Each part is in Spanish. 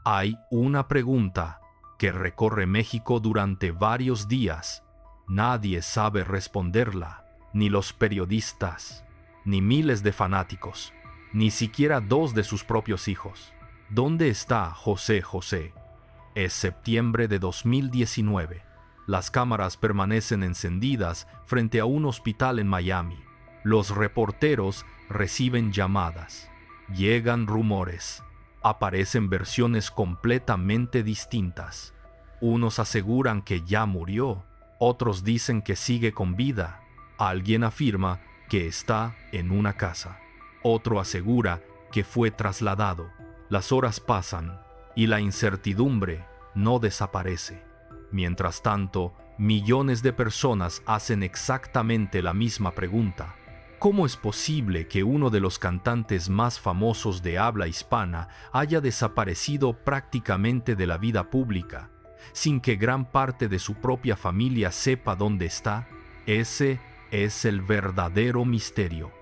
Hay una pregunta que recorre México durante varios días. Nadie sabe responderla, ni los periodistas, ni miles de fanáticos, ni siquiera dos de sus propios hijos. ¿Dónde está José José? Es septiembre de 2019. Las cámaras permanecen encendidas frente a un hospital en Miami. Los reporteros reciben llamadas. Llegan rumores. Aparecen versiones completamente distintas. Unos aseguran que ya murió. Otros dicen que sigue con vida. Alguien afirma que está en una casa. Otro asegura que fue trasladado. Las horas pasan y la incertidumbre no desaparece. Mientras tanto, millones de personas hacen exactamente la misma pregunta. ¿Cómo es posible que uno de los cantantes más famosos de habla hispana haya desaparecido prácticamente de la vida pública, sin que gran parte de su propia familia sepa dónde está? Ese es el verdadero misterio.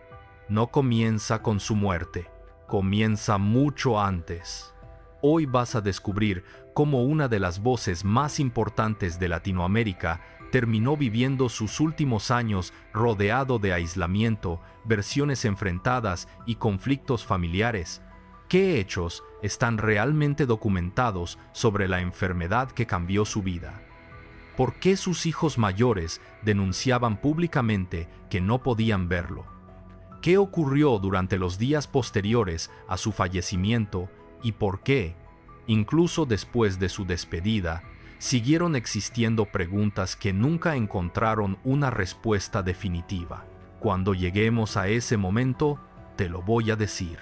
No comienza con su muerte, comienza mucho antes. Hoy vas a descubrir cómo una de las voces más importantes de Latinoamérica terminó viviendo sus últimos años rodeado de aislamiento, versiones enfrentadas y conflictos familiares. ¿Qué hechos están realmente documentados sobre la enfermedad que cambió su vida? ¿Por qué sus hijos mayores denunciaban públicamente que no podían verlo? ¿Qué ocurrió durante los días posteriores a su fallecimiento y por qué, incluso después de su despedida, siguieron existiendo preguntas que nunca encontraron una respuesta definitiva? Cuando lleguemos a ese momento, te lo voy a decir.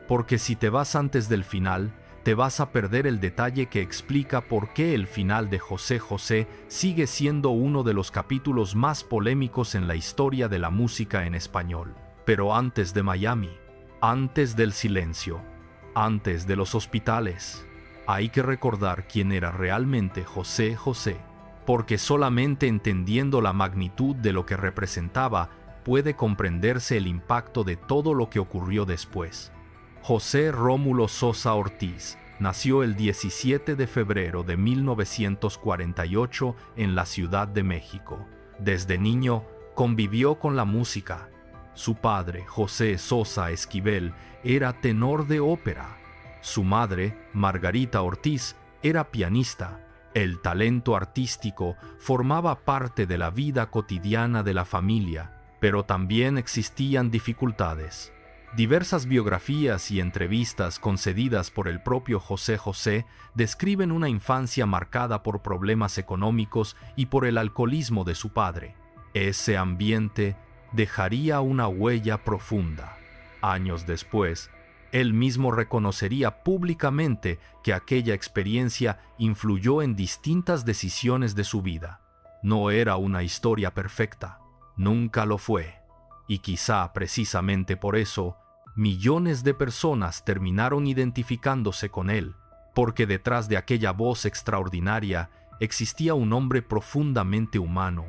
Porque si te vas antes del final, te vas a perder el detalle que explica por qué el final de José José sigue siendo uno de los capítulos más polémicos en la historia de la música en español. Pero antes de Miami, antes del silencio, antes de los hospitales, hay que recordar quién era realmente José José, porque solamente entendiendo la magnitud de lo que representaba puede comprenderse el impacto de todo lo que ocurrió después. José Rómulo Sosa Ortiz nació el 17 de febrero de 1948 en la Ciudad de México. Desde niño convivió con la música. Su padre, José Sosa Esquivel, era tenor de ópera. Su madre, Margarita Ortiz, era pianista. El talento artístico formaba parte de la vida cotidiana de la familia, pero también existían dificultades. Diversas biografías y entrevistas concedidas por el propio José José describen una infancia marcada por problemas económicos y por el alcoholismo de su padre. Ese ambiente dejaría una huella profunda. Años después, él mismo reconocería públicamente que aquella experiencia influyó en distintas decisiones de su vida. No era una historia perfecta, nunca lo fue. Y quizá precisamente por eso, millones de personas terminaron identificándose con él, porque detrás de aquella voz extraordinaria existía un hombre profundamente humano.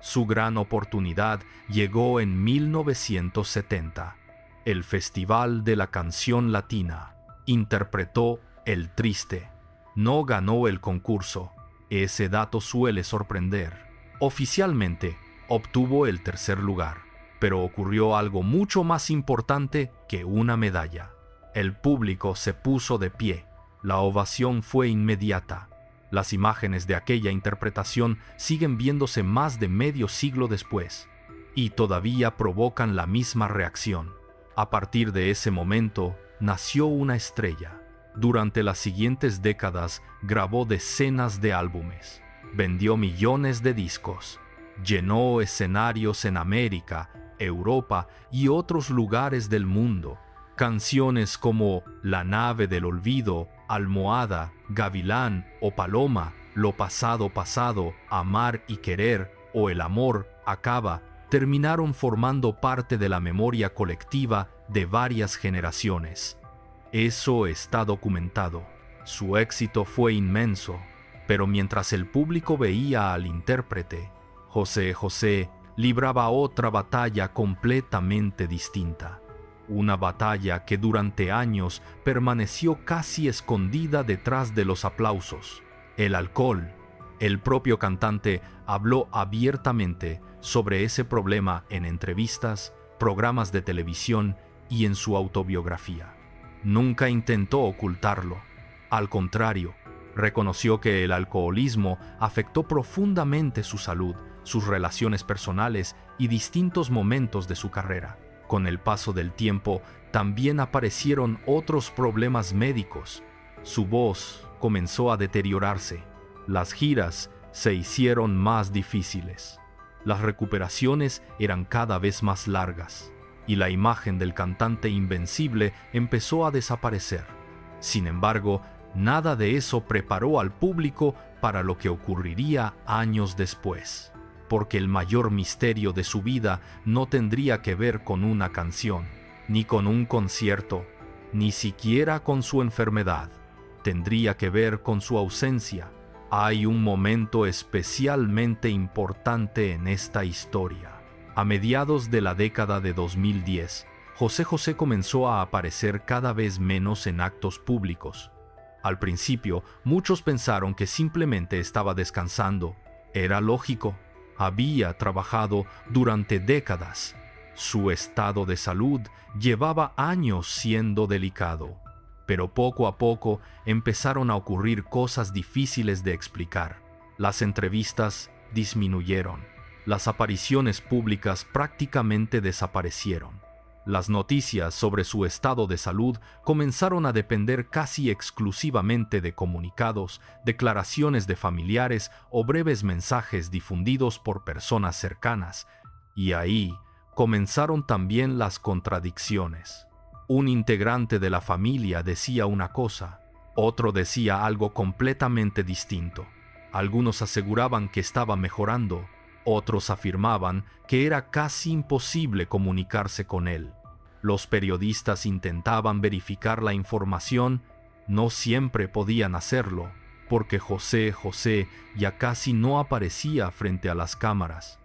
Su gran oportunidad llegó en 1970. El Festival de la Canción Latina. Interpretó El Triste. No ganó el concurso. Ese dato suele sorprender. Oficialmente, obtuvo el tercer lugar. Pero ocurrió algo mucho más importante que una medalla. El público se puso de pie. La ovación fue inmediata. Las imágenes de aquella interpretación siguen viéndose más de medio siglo después, y todavía provocan la misma reacción. A partir de ese momento, nació una estrella. Durante las siguientes décadas, grabó decenas de álbumes. Vendió millones de discos. Llenó escenarios en América, Europa y otros lugares del mundo. Canciones como La nave del olvido, Almohada, Gavilán o Paloma, Lo pasado pasado, Amar y querer o El amor acaba, terminaron formando parte de la memoria colectiva de varias generaciones. Eso está documentado. Su éxito fue inmenso, pero mientras el público veía al intérprete, José José libraba otra batalla completamente distinta. una batalla que durante años permaneció casi escondida detrás de los aplausos. El alcohol. El propio cantante habló abiertamente sobre ese problema en entrevistas, programas de televisión y en su autobiografía. Nunca intentó ocultarlo. Al contrario, reconoció que el alcoholismo afectó profundamente su salud, sus relaciones personales y distintos momentos de su carrera. Con el paso del tiempo, también aparecieron otros problemas médicos. Su voz comenzó a deteriorarse. Las giras se hicieron más difíciles. Las recuperaciones eran cada vez más largas, y la imagen del cantante invencible empezó a desaparecer. Sin embargo, nada de eso preparó al público para lo que ocurriría años después, porque el mayor misterio de su vida no tendría que ver con una canción, ni con un concierto, ni siquiera con su enfermedad. Tendría que ver con su ausencia. Hay un momento especialmente importante en esta historia. A mediados de la década de 2010, José José comenzó a aparecer cada vez menos en actos públicos. Al principio, muchos pensaron que simplemente estaba descansando. Era lógico. Había trabajado durante décadas. Su estado de salud llevaba años siendo delicado. Pero poco a poco empezaron a ocurrir cosas difíciles de explicar. Las entrevistas disminuyeron. Las apariciones públicas prácticamente desaparecieron. Las noticias sobre su estado de salud comenzaron a depender casi exclusivamente de comunicados, declaraciones de familiares o breves mensajes difundidos por personas cercanas. Y ahí comenzaron también las contradicciones. Un integrante de la familia decía una cosa, otro decía algo completamente distinto. Algunos aseguraban que estaba mejorando, otros afirmaban que era casi imposible comunicarse con él. Los periodistas intentaban verificar la información, no siempre podían hacerlo, porque José José ya casi no aparecía frente a las cámaras.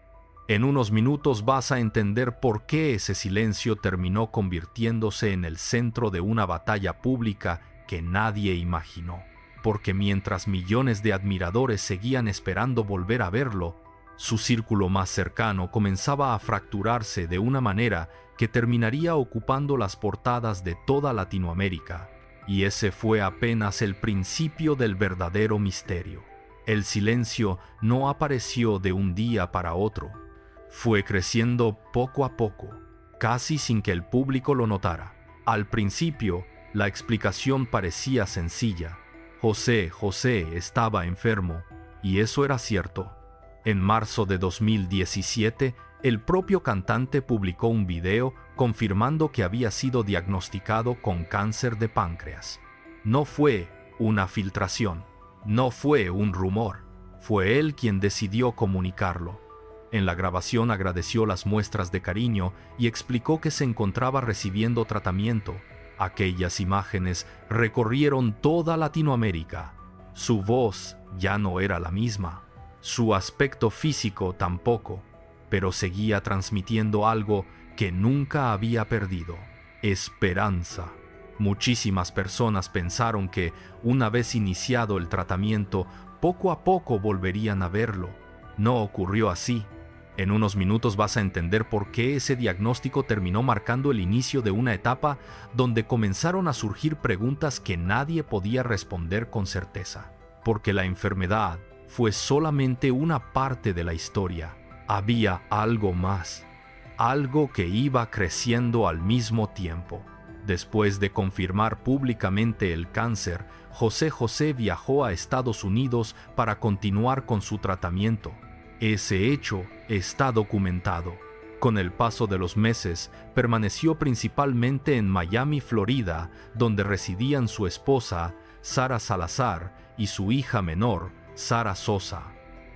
En unos minutos vas a entender por qué ese silencio terminó convirtiéndose en el centro de una batalla pública que nadie imaginó. Porque mientras millones de admiradores seguían esperando volver a verlo, su círculo más cercano comenzaba a fracturarse de una manera que terminaría ocupando las portadas de toda Latinoamérica. Y ese fue apenas el principio del verdadero misterio. El silencio no apareció de un día para otro. Fue creciendo poco a poco, casi sin que el público lo notara. Al principio, la explicación parecía sencilla. José José estaba enfermo, y eso era cierto. En marzo de 2017, el propio cantante publicó un video confirmando que había sido diagnosticado con cáncer de páncreas. No fue una filtración, no fue un rumor, fue él quien decidió comunicarlo. En la grabación agradeció las muestras de cariño y explicó que se encontraba recibiendo tratamiento. Aquellas imágenes recorrieron toda Latinoamérica. Su voz ya no era la misma, su aspecto físico tampoco, pero seguía transmitiendo algo que nunca había perdido: esperanza. Muchísimas personas pensaron que, una vez iniciado el tratamiento, poco a poco volverían a verlo. No ocurrió así. En unos minutos vas a entender por qué ese diagnóstico terminó marcando el inicio de una etapa donde comenzaron a surgir preguntas que nadie podía responder con certeza. Porque la enfermedad fue solamente una parte de la historia. Había algo más, algo que iba creciendo al mismo tiempo. Después de confirmar públicamente el cáncer, José José viajó a Estados Unidos para continuar con su tratamiento. Ese hecho está documentado. Con el paso de los meses, permaneció principalmente en Miami, Florida, donde residían su esposa, Sara Salazar, y su hija menor, Sara Sosa.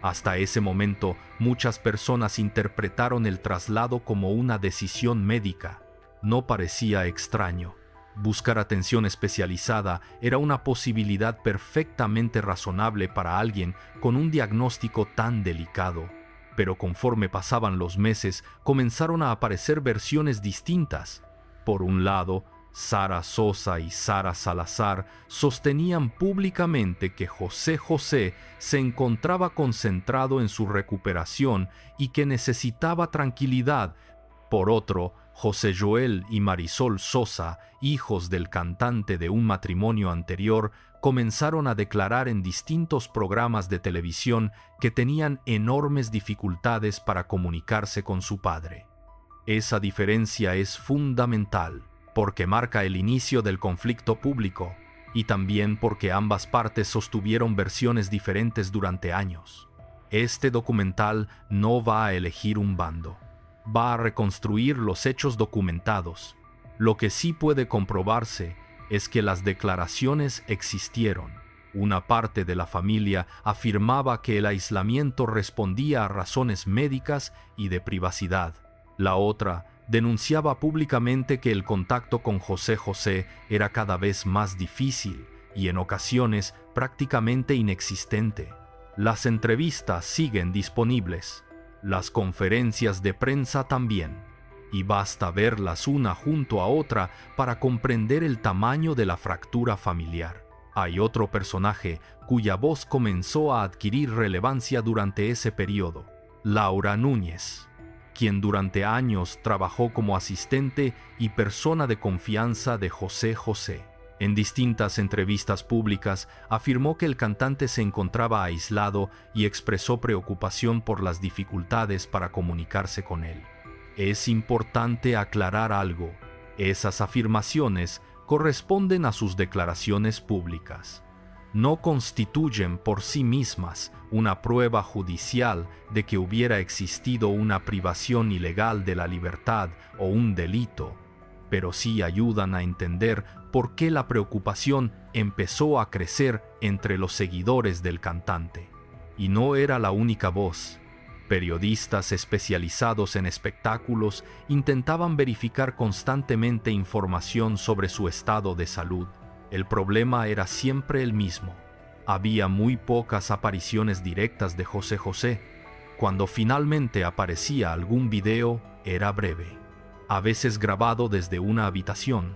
Hasta ese momento, muchas personas interpretaron el traslado como una decisión médica. No parecía extraño. Buscar atención especializada era una posibilidad perfectamente razonable para alguien con un diagnóstico tan delicado. Pero conforme pasaban los meses, comenzaron a aparecer versiones distintas. Por un lado, Sara Sosa y Sara Salazar sostenían públicamente que José José se encontraba concentrado en su recuperación y que necesitaba tranquilidad. Por otro, José Joel y Marisol Sosa, hijos del cantante de un matrimonio anterior, comenzaron a declarar en distintos programas de televisión que tenían enormes dificultades para comunicarse con su padre. Esa diferencia es fundamental, porque marca el inicio del conflicto público, y también porque ambas partes sostuvieron versiones diferentes durante años. Este documental no va a elegir un bando, va a reconstruir los hechos documentados. Lo que sí puede comprobarse es que las declaraciones existieron. Una parte de la familia afirmaba que el aislamiento respondía a razones médicas y de privacidad. La otra denunciaba públicamente que el contacto con José José era cada vez más difícil y en ocasiones prácticamente inexistente. Las entrevistas siguen disponibles, las conferencias de prensa también, y basta verlas una junto a otra para comprender el tamaño de la fractura familiar. Hay otro personaje cuya voz comenzó a adquirir relevancia durante ese periodo, Laura Núñez, quien durante años trabajó como asistente y persona de confianza de José José. En distintas entrevistas públicas afirmó que el cantante se encontraba aislado y expresó preocupación por las dificultades para comunicarse con él. Es importante aclarar algo: esas afirmaciones corresponden a sus declaraciones públicas. No constituyen por sí mismas una prueba judicial de que hubiera existido una privación ilegal de la libertad o un delito, pero sí ayudan a entender por qué la preocupación empezó a crecer entre los seguidores del cantante. Y no era la única voz. Periodistas especializados en espectáculos intentaban verificar constantemente información sobre su estado de salud. El problema era siempre el mismo. Había muy pocas apariciones directas de José José. Cuando finalmente aparecía algún video, era breve, a veces grabado desde una habitación.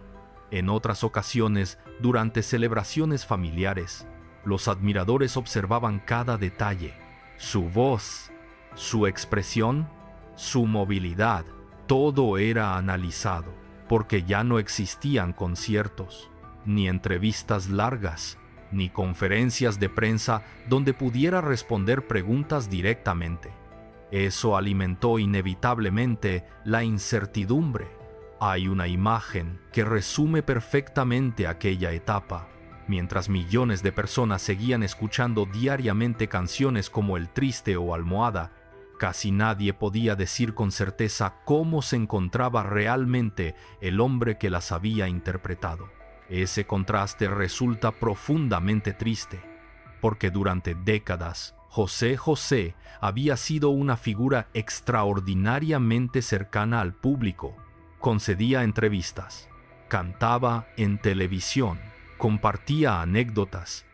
En otras ocasiones, durante celebraciones familiares, los admiradores observaban cada detalle: su voz, su expresión, su movilidad. Todo era analizado, porque ya no existían conciertos, ni entrevistas largas, ni conferencias de prensa donde pudiera responder preguntas directamente. Eso alimentó inevitablemente la incertidumbre. Hay una imagen que resume perfectamente aquella etapa. Mientras millones de personas seguían escuchando diariamente canciones como El Triste o Almohada, casi nadie podía decir con certeza cómo se encontraba realmente el hombre que las había interpretado. Ese contraste resulta profundamente triste, porque durante décadas José José había sido una figura extraordinariamente cercana al público. Concedía entrevistas, cantaba en televisión, compartía anécdotas.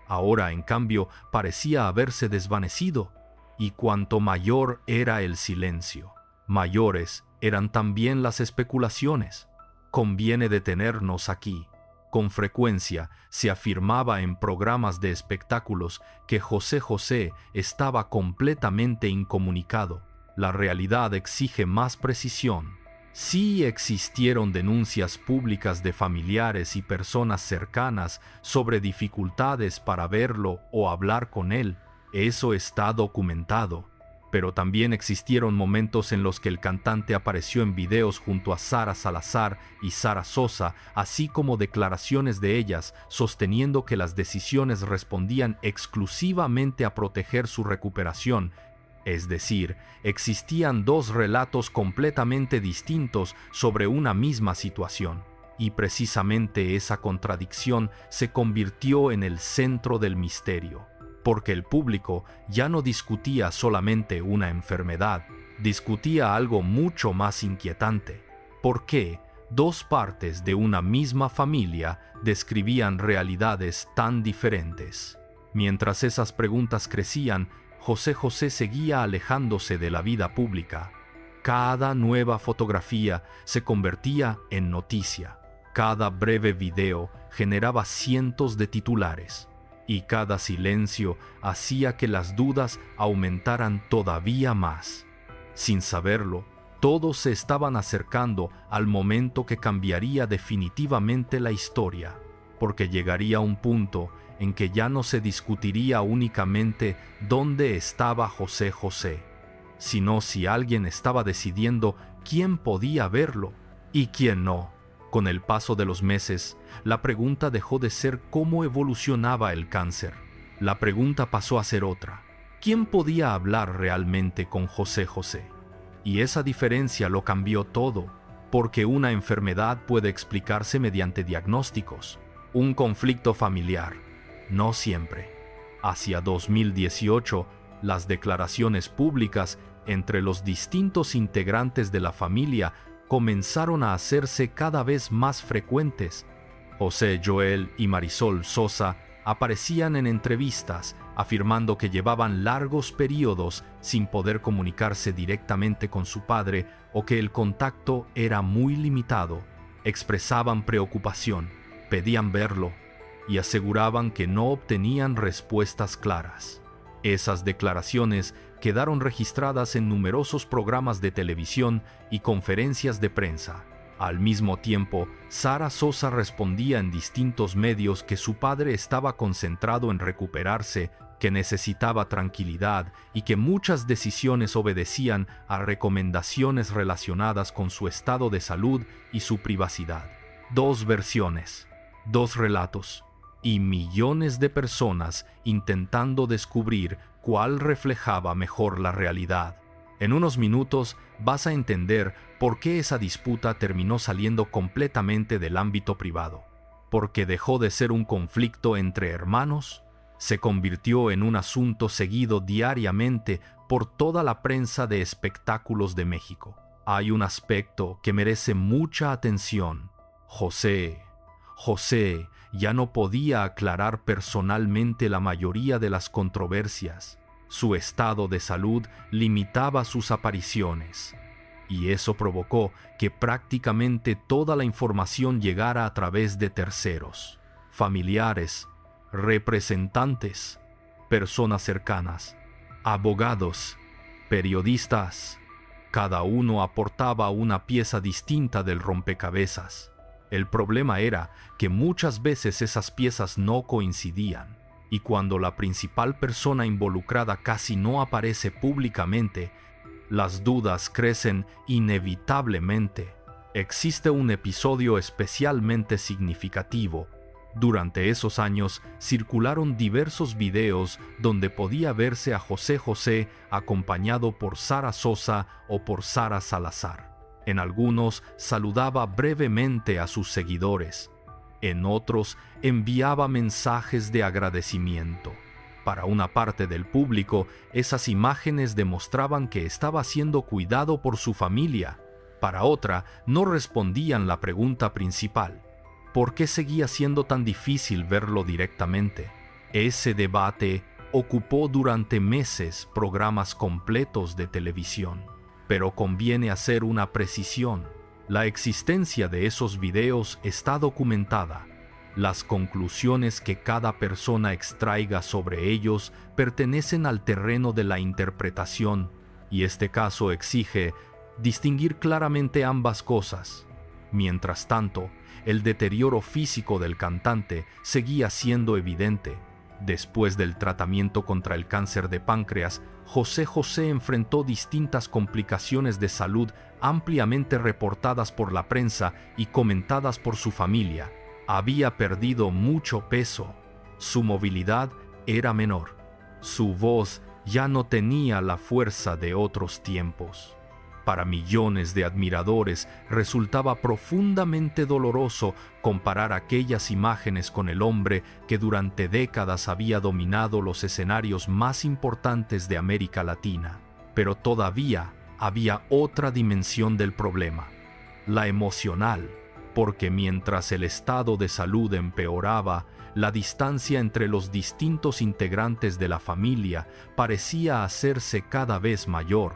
Ahora, en cambio, parecía haberse desvanecido, y cuanto mayor era el silencio, mayores eran también las especulaciones. Conviene detenernos aquí. Con frecuencia se afirmaba en programas de espectáculos que José José estaba completamente incomunicado. La realidad exige más precisión. Sí existieron denuncias públicas de familiares y personas cercanas sobre dificultades para verlo o hablar con él. Eso está documentado. Pero también existieron momentos en los que el cantante apareció en videos junto a Sara Salazar y Sara Sosa, así como declaraciones de ellas sosteniendo que las decisiones respondían exclusivamente a proteger su recuperación. Es decir, existían dos relatos completamente distintos sobre una misma situación, y precisamente esa contradicción se convirtió en el centro del misterio, porque el público ya no discutía solamente una enfermedad, discutía algo mucho más inquietante: ¿por qué dos partes de una misma familia describían realidades tan diferentes? Mientras esas preguntas crecían, José José seguía alejándose de la vida pública. Cada nueva fotografía se convertía en noticia. Cada breve video generaba cientos de titulares. Y cada silencio hacía que las dudas aumentaran todavía más. Sin saberlo, todos se estaban acercando al momento que cambiaría definitivamente la historia, porque llegaría un punto en que ya no se discutiría únicamente dónde estaba José José, sino si alguien estaba decidiendo quién podía verlo y quién no. Con el paso de los meses, la pregunta dejó de ser cómo evolucionaba el cáncer. La pregunta pasó a ser otra: ¿quién podía hablar realmente con José José? Y esa diferencia lo cambió todo, porque una enfermedad puede explicarse mediante diagnósticos. Un conflicto familiar, no siempre. Hacia 2018, las declaraciones públicas entre los distintos integrantes de la familia comenzaron a hacerse cada vez más frecuentes. José Joel y Marisol Sosa aparecían en entrevistas afirmando que llevaban largos periodos sin poder comunicarse directamente con su padre o que el contacto era muy limitado. Expresaban preocupación, pedían verlo y aseguraban que no obtenían respuestas claras. Esas declaraciones quedaron registradas en numerosos programas de televisión y conferencias de prensa. Al mismo tiempo, Sara Sosa respondía en distintos medios que su padre estaba concentrado en recuperarse, que necesitaba tranquilidad y que muchas decisiones obedecían a recomendaciones relacionadas con su estado de salud y su privacidad. Dos versiones, dos relatos, y millones de personas intentando descubrir cuál reflejaba mejor la realidad. En unos minutos vas a entender por qué esa disputa terminó saliendo completamente del ámbito privado. Porque dejó de ser un conflicto entre hermanos, se convirtió en un asunto seguido diariamente por toda la prensa de espectáculos de México. Hay un aspecto que merece mucha atención. José ya no podía aclarar personalmente la mayoría de las controversias. Su estado de salud limitaba sus apariciones, y eso provocó que prácticamente toda la información llegara a través de terceros, familiares, representantes, personas cercanas, abogados, periodistas. Cada uno aportaba una pieza distinta del rompecabezas. El problema era que muchas veces esas piezas no coincidían, y cuando la principal persona involucrada casi no aparece públicamente, las dudas crecen inevitablemente. Existe un episodio especialmente significativo. Durante esos años circularon diversos videos donde podía verse a José José acompañado por Sara Sosa o por Sara Salazar. En algunos saludaba brevemente a sus seguidores. En otros enviaba mensajes de agradecimiento. Para una parte del público, esas imágenes demostraban que estaba siendo cuidado por su familia. Para otra, no respondían la pregunta principal: ¿por qué seguía siendo tan difícil verlo directamente? Ese debate ocupó durante meses programas completos de televisión. Pero conviene hacer una precisión: la existencia de esos videos está documentada. Las conclusiones que cada persona extraiga sobre ellos pertenecen al terreno de la interpretación, y este caso exige distinguir claramente ambas cosas. Mientras tanto, el deterioro físico del cantante seguía siendo evidente. Después del tratamiento contra el cáncer de páncreas, José José enfrentó distintas complicaciones de salud ampliamente reportadas por la prensa y comentadas por su familia. Había perdido mucho peso, su movilidad era menor, su voz ya no tenía la fuerza de otros tiempos. Para millones de admiradores resultaba profundamente doloroso comparar aquellas imágenes con el hombre que durante décadas había dominado los escenarios más importantes de América Latina. Pero todavía había otra dimensión del problema, la emocional, porque mientras el estado de salud empeoraba, la distancia entre los distintos integrantes de la familia parecía hacerse cada vez mayor.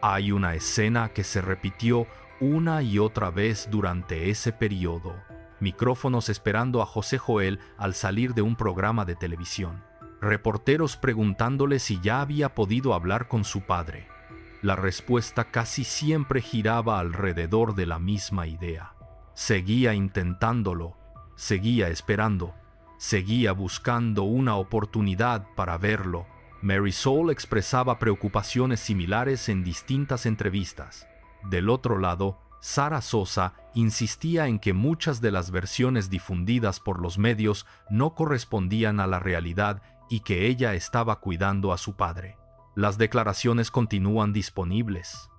Hay una escena que se repitió una y otra vez durante ese periodo. Micrófonos esperando a José Joel al salir de un programa de televisión. Reporteros preguntándole si ya había podido hablar con su padre. La respuesta casi siempre giraba alrededor de la misma idea. Seguía intentándolo, seguía esperando, seguía buscando una oportunidad para verlo. Marisol expresaba preocupaciones similares en distintas entrevistas. Del otro lado, Sara Sosa insistía en que muchas de las versiones difundidas por los medios no correspondían a la realidad y que ella estaba cuidando a su padre. Las declaraciones continúan disponibles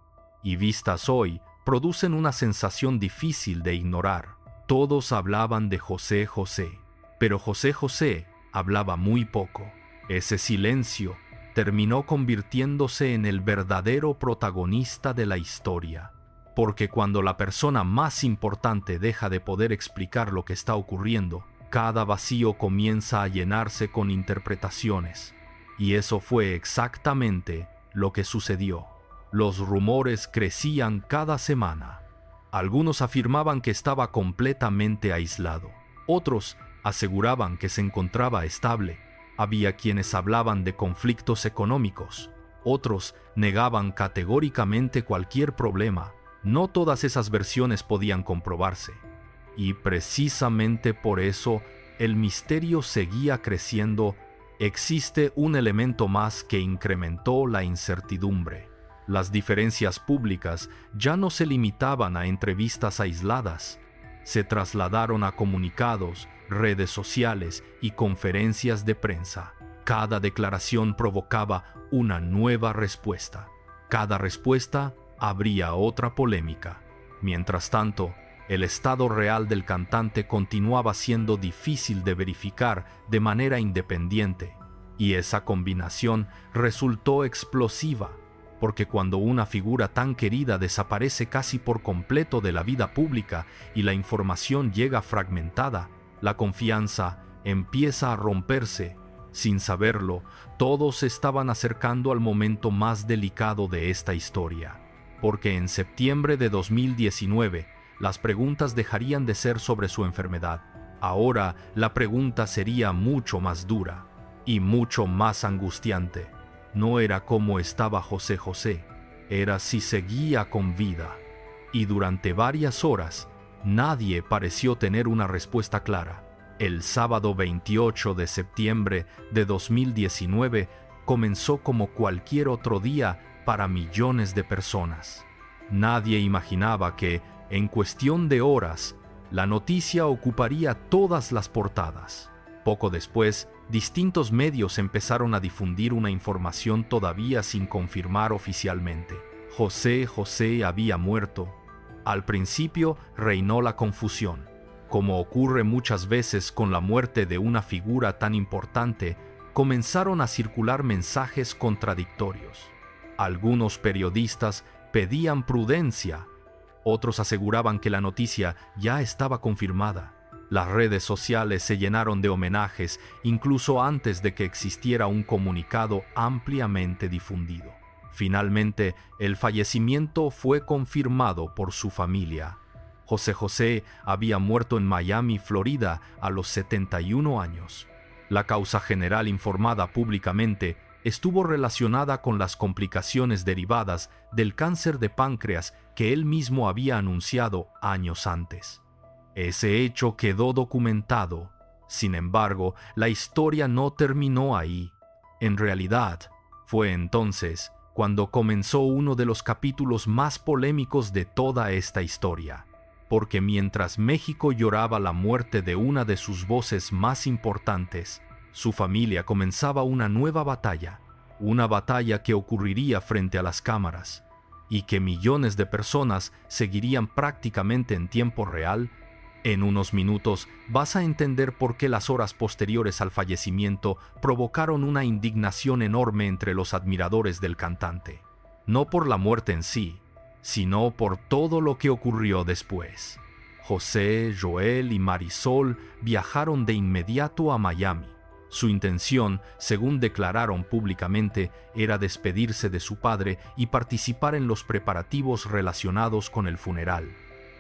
y vistas hoy producen una sensación difícil de ignorar. Todos hablaban de José José, pero José José hablaba muy poco. Ese silencio terminó convirtiéndose en el verdadero protagonista de la historia, porque cuando la persona más importante deja de poder explicar lo que está ocurriendo, cada vacío comienza a llenarse con interpretaciones. Y eso fue exactamente lo que sucedió. Los rumores crecían cada semana. Algunos afirmaban que estaba completamente aislado. Otros aseguraban que se encontraba estable. Había quienes hablaban de conflictos económicos. Otros negaban categóricamente cualquier problema. No todas esas versiones podían comprobarse. Y precisamente por eso el misterio seguía creciendo. Existe un elemento más que incrementó la incertidumbre. Las diferencias públicas ya no se limitaban a entrevistas aisladas. Se trasladaron a comunicados, redes sociales y conferencias de prensa. Cada declaración provocaba una nueva respuesta. Cada respuesta abría otra polémica. Mientras tanto, el estado real del cantante continuaba siendo difícil de verificar de manera independiente, y esa combinación resultó explosiva, porque cuando una figura tan querida desaparece casi por completo de la vida pública y la información llega fragmentada, la confianza empieza a romperse. Sin saberlo, todos se estaban acercando al momento más delicado de esta historia, porque en septiembre de 2019, las preguntas dejarían de ser sobre su enfermedad. Ahora la pregunta sería mucho más dura y mucho más angustiante. No era cómo estaba José José, era si seguía con vida. Y durante varias horas, nadie pareció tener una respuesta clara. El sábado 28 de septiembre de 2019 comenzó como cualquier otro día para millones de personas. Nadie imaginaba que, en cuestión de horas, la noticia ocuparía todas las portadas. Poco después, distintos medios empezaron a difundir una información todavía sin confirmar oficialmente. José José había muerto. Al principio reinó la confusión. Como ocurre muchas veces con la muerte de una figura tan importante, comenzaron a circular mensajes contradictorios. Algunos periodistas pedían prudencia, otros aseguraban que la noticia ya estaba confirmada. Las redes sociales se llenaron de homenajes incluso antes de que existiera un comunicado ampliamente difundido. Finalmente, el fallecimiento fue confirmado por su familia. José José había muerto en Miami, Florida, a los 71 años. La causa general informada públicamente estuvo relacionada con las complicaciones derivadas del cáncer de páncreas que él mismo había anunciado años antes. Ese hecho quedó documentado. Sin embargo, la historia no terminó ahí. En realidad, fue entonces cuando comenzó uno de los capítulos más polémicos de toda esta historia. Porque mientras México lloraba la muerte de una de sus voces más importantes, su familia comenzaba una nueva batalla, una batalla que ocurriría frente a las cámaras, y que millones de personas seguirían prácticamente en tiempo real. En unos minutos vas a entender por qué las horas posteriores al fallecimiento provocaron una indignación enorme entre los admiradores del cantante. No por la muerte en sí, sino por todo lo que ocurrió después. José, Joel y Marisol viajaron de inmediato a Miami. Su intención, según declararon públicamente, era despedirse de su padre y participar en los preparativos relacionados con el funeral.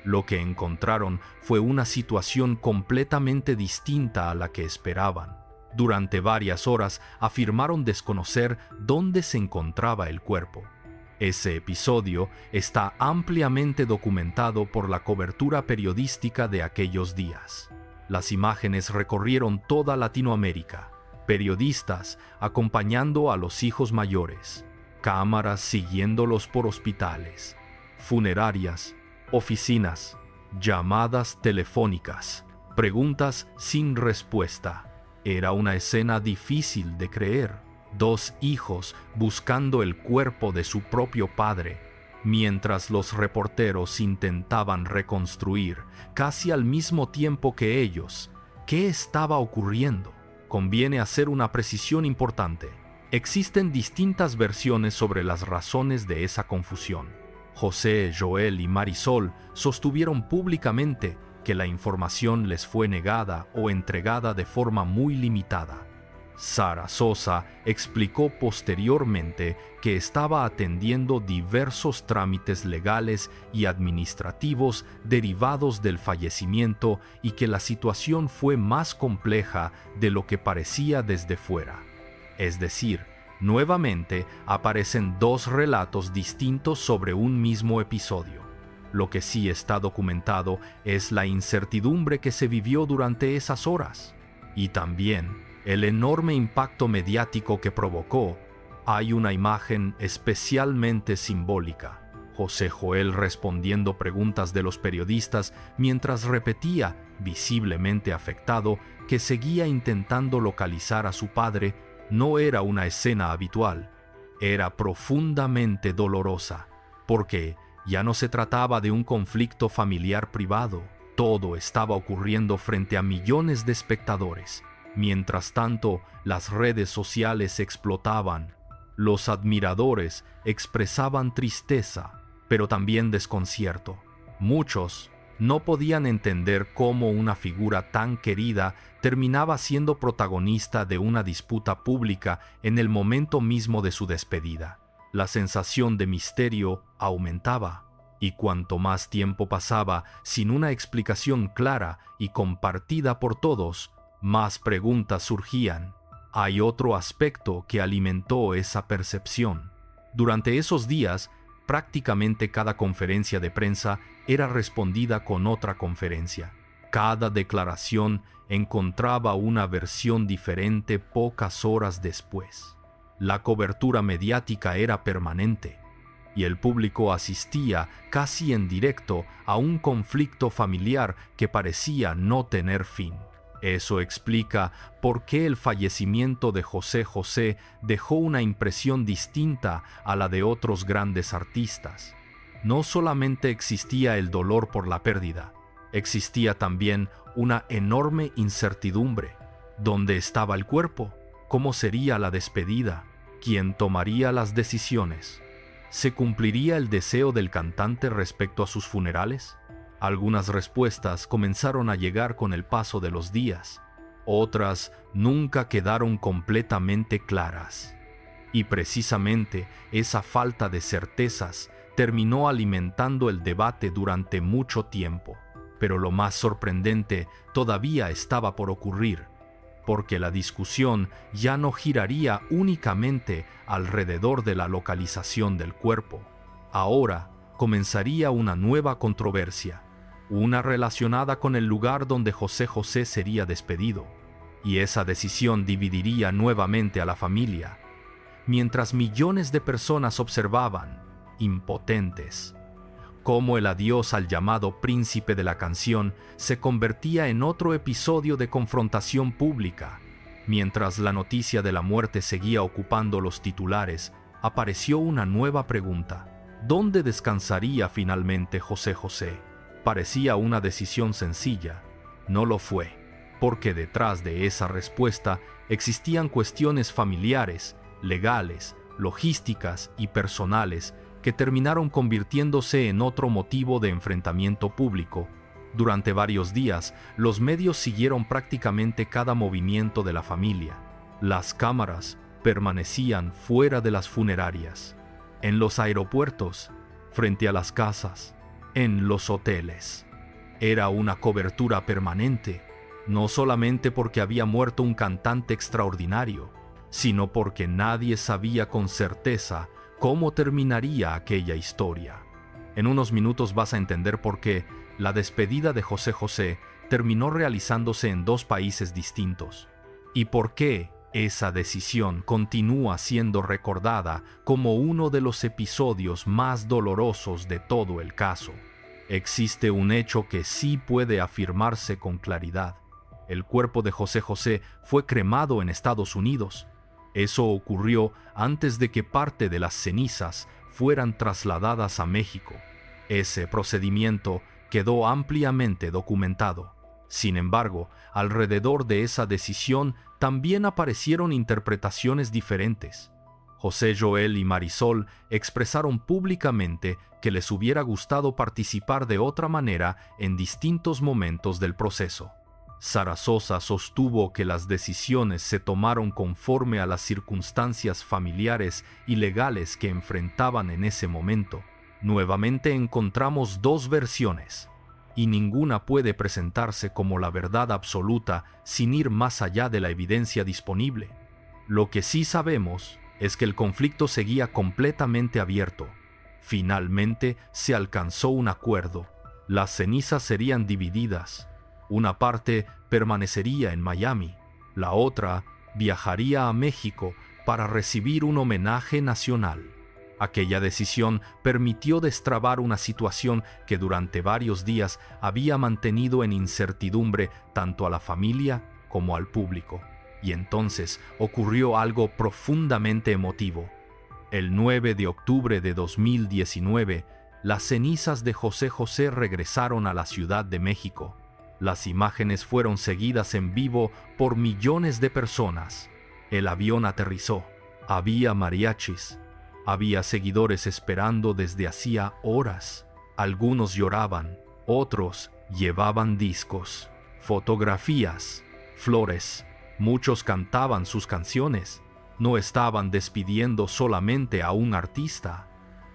Lo que encontraron fue una situación completamente distinta a la que esperaban. Durante varias horas afirmaron desconocer dónde se encontraba el cuerpo. Ese episodio está ampliamente documentado por la cobertura periodística de aquellos días. Las imágenes recorrieron toda Latinoamérica, periodistas acompañando a los hijos mayores, cámaras siguiéndolos por hospitales, funerarias, oficinas, llamadas telefónicas, preguntas sin respuesta. Era una escena difícil de creer. 2 hijos buscando el cuerpo de su propio padre, mientras los reporteros intentaban reconstruir, casi al mismo tiempo que ellos, qué estaba ocurriendo. Conviene hacer una precisión importante. Existen distintas versiones sobre las razones de esa confusión. José, Joel y Marisol sostuvieron públicamente que la información les fue negada o entregada de forma muy limitada. Sara Sosa explicó posteriormente que estaba atendiendo diversos trámites legales y administrativos derivados del fallecimiento y que la situación fue más compleja de lo que parecía desde fuera. Es decir, nuevamente aparecen 2 relatos distintos sobre un mismo episodio. Lo que sí está documentado es la incertidumbre que se vivió durante esas horas y también el enorme impacto mediático que provocó. Hay una imagen especialmente simbólica. José Joel respondiendo preguntas de los periodistas mientras repetía, visiblemente afectado, que seguía intentando localizar a su padre. No era una escena habitual. Era profundamente dolorosa, porque ya no se trataba de un conflicto familiar privado. Todo estaba ocurriendo frente a millones de espectadores. Mientras tanto, las redes sociales explotaban. Los admiradores expresaban tristeza, pero también desconcierto. Muchos no podían entender cómo una figura tan querida terminaba siendo protagonista de una disputa pública en el momento mismo de su despedida. La sensación de misterio aumentaba, y cuanto más tiempo pasaba sin una explicación clara y compartida por todos, más preguntas surgían. Hay otro aspecto que alimentó esa percepción. Durante esos días, prácticamente cada conferencia de prensa era respondida con otra conferencia. Cada declaración encontraba una versión diferente pocas horas después. La cobertura mediática era permanente, y el público asistía casi en directo a un conflicto familiar que parecía no tener fin. Eso explica por qué el fallecimiento de José José dejó una impresión distinta a la de otros grandes artistas. No solamente existía el dolor por la pérdida, existía también una enorme incertidumbre. ¿Dónde estaba el cuerpo? ¿Cómo sería la despedida? ¿Quién tomaría las decisiones? ¿Se cumpliría el deseo del cantante respecto a sus funerales? Algunas respuestas comenzaron a llegar con el paso de los días, otras nunca quedaron completamente claras. Y precisamente esa falta de certezas terminó alimentando el debate durante mucho tiempo. Pero lo más sorprendente todavía estaba por ocurrir, porque la discusión ya no giraría únicamente alrededor de la localización del cuerpo. Ahora comenzaría una nueva controversia, una relacionada con el lugar donde José José sería despedido, y esa decisión dividiría nuevamente a la familia, mientras millones de personas observaban, impotentes, cómo el adiós al llamado príncipe de la canción se convertía en otro episodio de confrontación pública. Mientras la noticia de la muerte seguía ocupando los titulares, apareció una nueva pregunta: ¿dónde descansaría finalmente José José? Parecía una decisión sencilla. No lo fue, porque detrás de esa respuesta existían cuestiones familiares, legales, logísticas y personales que terminaron convirtiéndose en otro motivo de enfrentamiento público. Durante varios días, los medios siguieron prácticamente cada movimiento de la familia. Las cámaras permanecían fuera de las funerarias, en los aeropuertos, frente a las casas, en los hoteles. Era una cobertura permanente, no solamente porque había muerto un cantante extraordinario, sino porque nadie sabía con certeza cómo terminaría aquella historia. En unos minutos vas a entender por qué la despedida de José José terminó realizándose en dos países distintos, y por qué esa decisión continúa siendo recordada como uno de los episodios más dolorosos de todo el caso. Existe un hecho que sí puede afirmarse con claridad. El cuerpo de José José fue cremado en Estados Unidos. Eso ocurrió antes de que parte de las cenizas fueran trasladadas a México. Ese procedimiento quedó ampliamente documentado. Sin embargo, alrededor de esa decisión también aparecieron interpretaciones diferentes. José Joel y Marisol expresaron públicamente que les hubiera gustado participar de otra manera en distintos momentos del proceso. Sara Sosa sostuvo que las decisiones se tomaron conforme a las circunstancias familiares y legales que enfrentaban en ese momento. Nuevamente encontramos dos versiones, y ninguna puede presentarse como la verdad absoluta sin ir más allá de la evidencia disponible. Lo que sí sabemos es que el conflicto seguía completamente abierto. Finalmente se alcanzó un acuerdo. Las cenizas serían divididas. Una parte permanecería en Miami, la otra viajaría a México para recibir un homenaje nacional. Aquella decisión permitió destrabar una situación que durante varios días había mantenido en incertidumbre tanto a la familia como al público. Y entonces ocurrió algo profundamente emotivo. El 9 de octubre de 2019, las cenizas de José José regresaron a la Ciudad de México. Las imágenes fueron seguidas en vivo por millones de personas. El avión aterrizó. Había mariachis. Había seguidores esperando desde hacía horas. Algunos lloraban, otros llevaban discos, fotografías, flores. Muchos cantaban sus canciones. No estaban despidiendo solamente a un artista.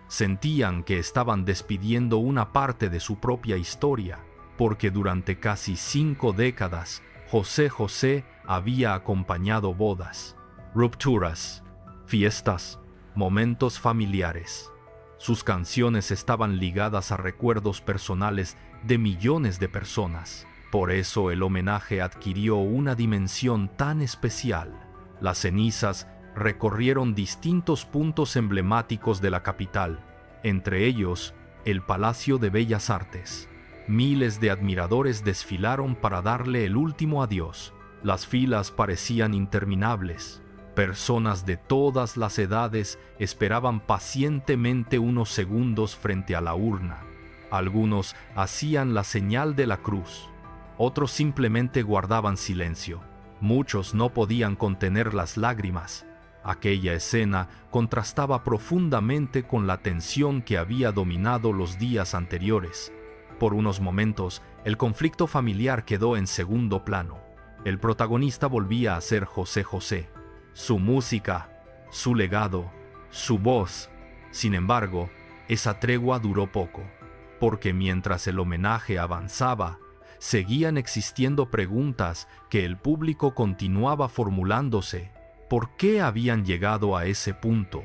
Sentían que estaban despidiendo una parte de su propia historia, porque durante casi 5 décadas, José José había acompañado bodas, rupturas, fiestas, momentos familiares. Sus canciones estaban ligadas a recuerdos personales de millones de personas. Por eso el homenaje adquirió una dimensión tan especial. Las cenizas recorrieron distintos puntos emblemáticos de la capital, entre ellos el Palacio de Bellas Artes. Miles de admiradores desfilaron para darle el último adiós. Las filas parecían interminables. Personas de todas las edades esperaban pacientemente unos segundos frente a la urna. Algunos hacían la señal de la cruz. Otros simplemente guardaban silencio. Muchos no podían contener las lágrimas. Aquella escena contrastaba profundamente con la tensión que había dominado los días anteriores. Por unos momentos, el conflicto familiar quedó en segundo plano. El protagonista volvía a ser José José. Su música, su legado, su voz. Sin embargo, esa tregua duró poco, porque mientras el homenaje avanzaba, seguían existiendo preguntas que el público continuaba formulándose. ¿Por qué habían llegado a ese punto?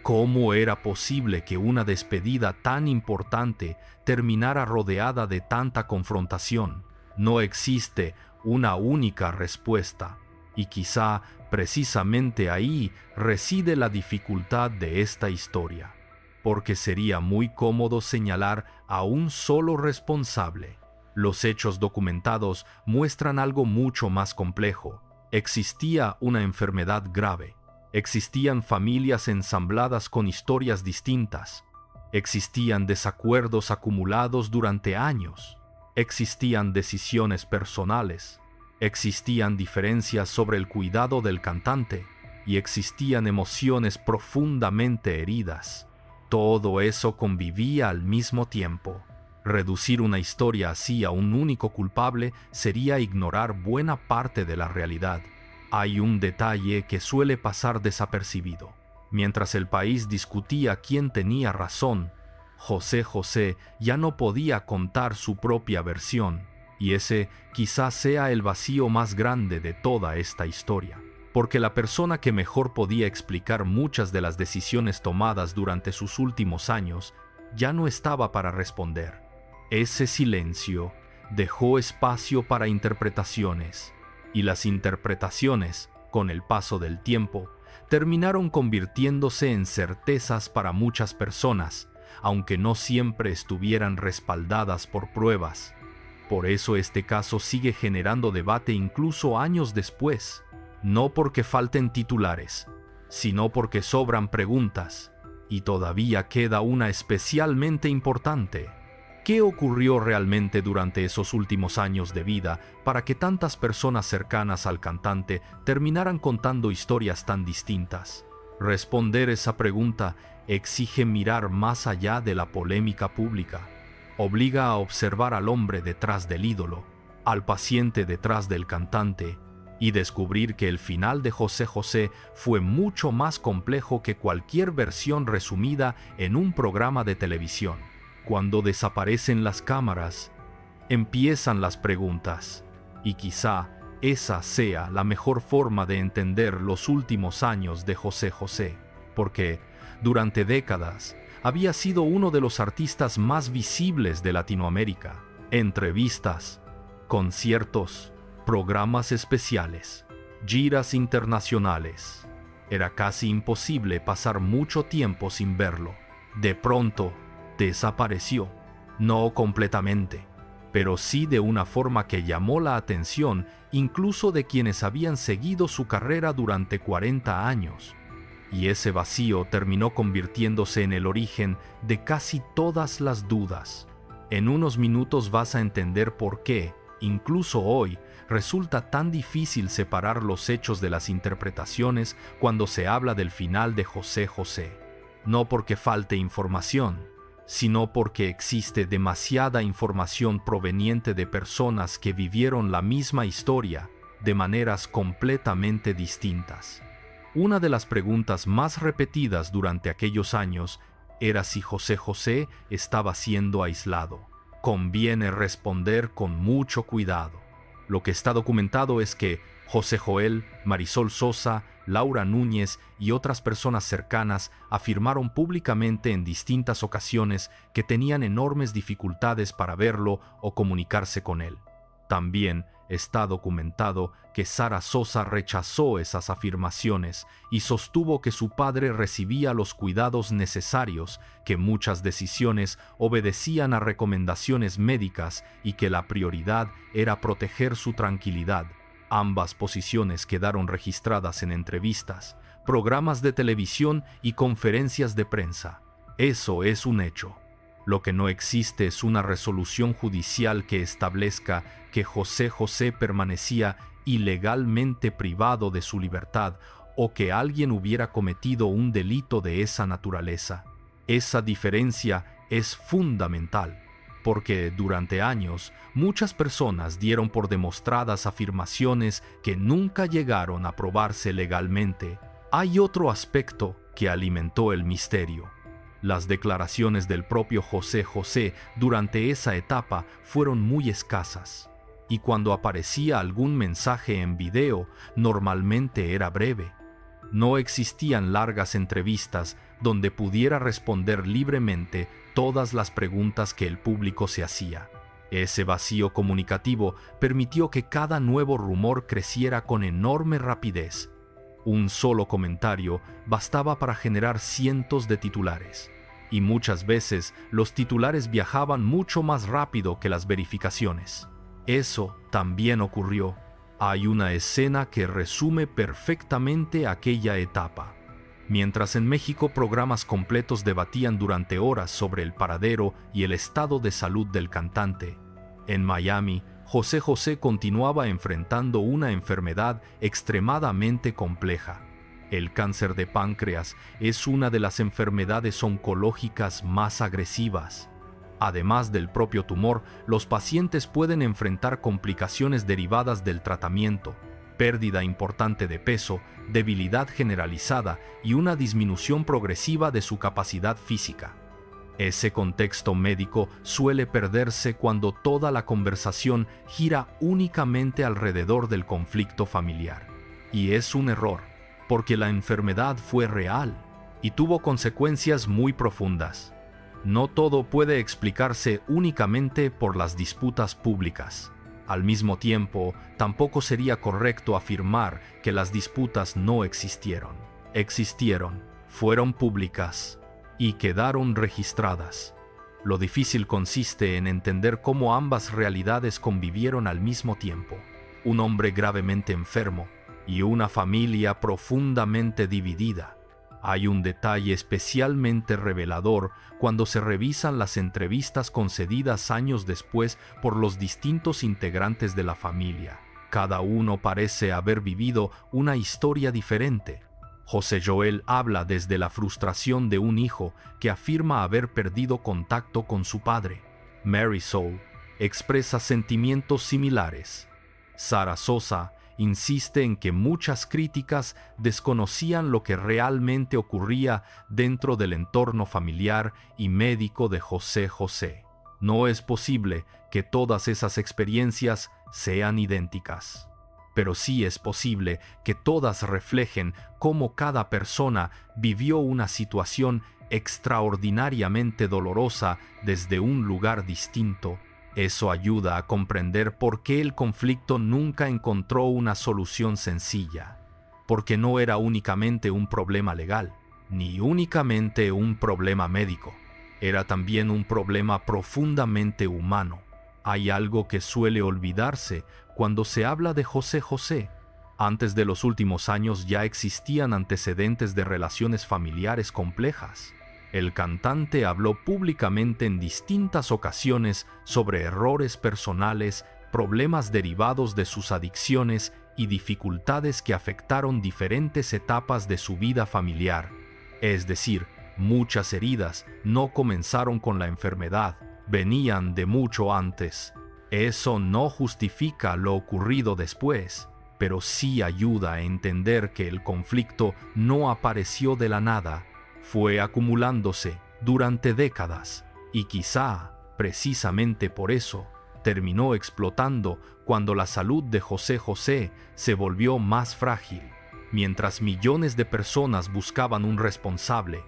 ¿Cómo era posible que una despedida tan importante terminara rodeada de tanta confrontación? No existe una única respuesta, y quizá precisamente ahí reside la dificultad de esta historia, porque sería muy cómodo señalar a un solo responsable. Los hechos documentados muestran algo mucho más complejo. Existía una enfermedad grave. Existían familias ensambladas con historias distintas. Existían desacuerdos acumulados durante años. Existían decisiones personales. Existían diferencias sobre el cuidado del cantante. Y existían emociones profundamente heridas. Todo eso convivía al mismo tiempo. Reducir una historia así a un único culpable sería ignorar buena parte de la realidad. Hay un detalle que suele pasar desapercibido. Mientras el país discutía quién tenía razón, José José ya no podía contar su propia versión, y ese quizás sea el vacío más grande de toda esta historia, porque la persona que mejor podía explicar muchas de las decisiones tomadas durante sus últimos años ya no estaba para responder. Ese silencio dejó espacio para interpretaciones, y las interpretaciones, con el paso del tiempo, terminaron convirtiéndose en certezas para muchas personas, aunque no siempre estuvieran respaldadas por pruebas. Por eso este caso sigue generando debate incluso años después, no porque falten titulares, sino porque sobran preguntas, y todavía queda una especialmente importante. ¿Qué ocurrió realmente durante esos últimos años de vida para que tantas personas cercanas al cantante terminaran contando historias tan distintas? Responder esa pregunta exige mirar más allá de la polémica pública. Obliga a observar al hombre detrás del ídolo, al paciente detrás del cantante, y descubrir que el final de José José fue mucho más complejo que cualquier versión resumida en un programa de televisión. Cuando desaparecen las cámaras, empiezan las preguntas, y quizá esa sea la mejor forma de entender los últimos años de José José, porque durante décadas había sido uno de los artistas más visibles de Latinoamérica. Entrevistas, conciertos, programas especiales, giras internacionales. Era casi imposible pasar mucho tiempo sin verlo. De pronto, desapareció, no completamente, pero sí de una forma que llamó la atención incluso de quienes habían seguido su carrera durante 40 años. Y ese vacío terminó convirtiéndose en el origen de casi todas las dudas. En unos minutos vas a entender por qué, incluso hoy, resulta tan difícil separar los hechos de las interpretaciones cuando se habla del final de José José. No porque falte información, sino porque existe demasiada información proveniente de personas que vivieron la misma historia de maneras completamente distintas. Una de las preguntas más repetidas durante aquellos años era si José José estaba siendo aislado. Conviene responder con mucho cuidado. Lo que está documentado es que José Joel, Marisol Sosa, Laura Núñez y otras personas cercanas afirmaron públicamente en distintas ocasiones que tenían enormes dificultades para verlo o comunicarse con él. También está documentado que Sara Sosa rechazó esas afirmaciones y sostuvo que su padre recibía los cuidados necesarios, que muchas decisiones obedecían a recomendaciones médicas y que la prioridad era proteger su tranquilidad. Ambas posiciones quedaron registradas en entrevistas, programas de televisión y conferencias de prensa. Eso es un hecho. Lo que no existe es una resolución judicial que establezca que José José permanecía ilegalmente privado de su libertad o que alguien hubiera cometido un delito de esa naturaleza. Esa diferencia es fundamental, porque durante años muchas personas dieron por demostradas afirmaciones que nunca llegaron a probarse legalmente. Hay otro aspecto que alimentó el misterio. Las declaraciones del propio José José durante esa etapa fueron muy escasas, y cuando aparecía algún mensaje en video, normalmente era breve. No existían largas entrevistas donde pudiera responder libremente todas las preguntas que el público se hacía. Ese vacío comunicativo permitió que cada nuevo rumor creciera con enorme rapidez. Un solo comentario bastaba para generar cientos de titulares, y muchas veces los titulares viajaban mucho más rápido que las verificaciones. Eso también ocurrió. Hay una escena que resume perfectamente aquella etapa. Mientras en México programas completos debatían durante horas sobre el paradero y el estado de salud del cantante, en Miami, José José continuaba enfrentando una enfermedad extremadamente compleja. El cáncer de páncreas es una de las enfermedades oncológicas más agresivas. Además del propio tumor, los pacientes pueden enfrentar complicaciones derivadas del tratamiento, pérdida importante de peso, debilidad generalizada y una disminución progresiva de su capacidad física. Ese contexto médico suele perderse cuando toda la conversación gira únicamente alrededor del conflicto familiar. Y es un error, porque la enfermedad fue real y tuvo consecuencias muy profundas. No todo puede explicarse únicamente por las disputas públicas. Al mismo tiempo, tampoco sería correcto afirmar que las disputas no existieron. Existieron, fueron públicas y quedaron registradas. Lo difícil consiste en entender cómo ambas realidades convivieron al mismo tiempo. Un hombre gravemente enfermo y una familia profundamente dividida. Hay un detalle especialmente revelador cuando se revisan las entrevistas concedidas años después por los distintos integrantes de la familia. Cada uno parece haber vivido una historia diferente. José Joel habla desde la frustración de un hijo que afirma haber perdido contacto con su padre. Mary Soul expresa sentimientos similares. Sara Sosa insiste en que muchas críticas desconocían lo que realmente ocurría dentro del entorno familiar y médico de José José. No es posible que todas esas experiencias sean idénticas, pero sí es posible que todas reflejen cómo cada persona vivió una situación extraordinariamente dolorosa desde un lugar distinto. Eso ayuda a comprender por qué el conflicto nunca encontró una solución sencilla, porque no era únicamente un problema legal, ni únicamente un problema médico, era también un problema profundamente humano. Hay algo que suele olvidarse cuando se habla de José José. Antes de los últimos años ya existían antecedentes de relaciones familiares complejas. El cantante habló públicamente en distintas ocasiones sobre errores personales, problemas derivados de sus adicciones y dificultades que afectaron diferentes etapas de su vida familiar. Es decir, muchas heridas no comenzaron con la enfermedad, venían de mucho antes. Eso no justifica lo ocurrido después, pero sí ayuda a entender que el conflicto no apareció de la nada. Fue acumulándose durante décadas y quizá, precisamente por eso, terminó explotando cuando la salud de José José se volvió más frágil. Mientras millones de personas buscaban un responsable,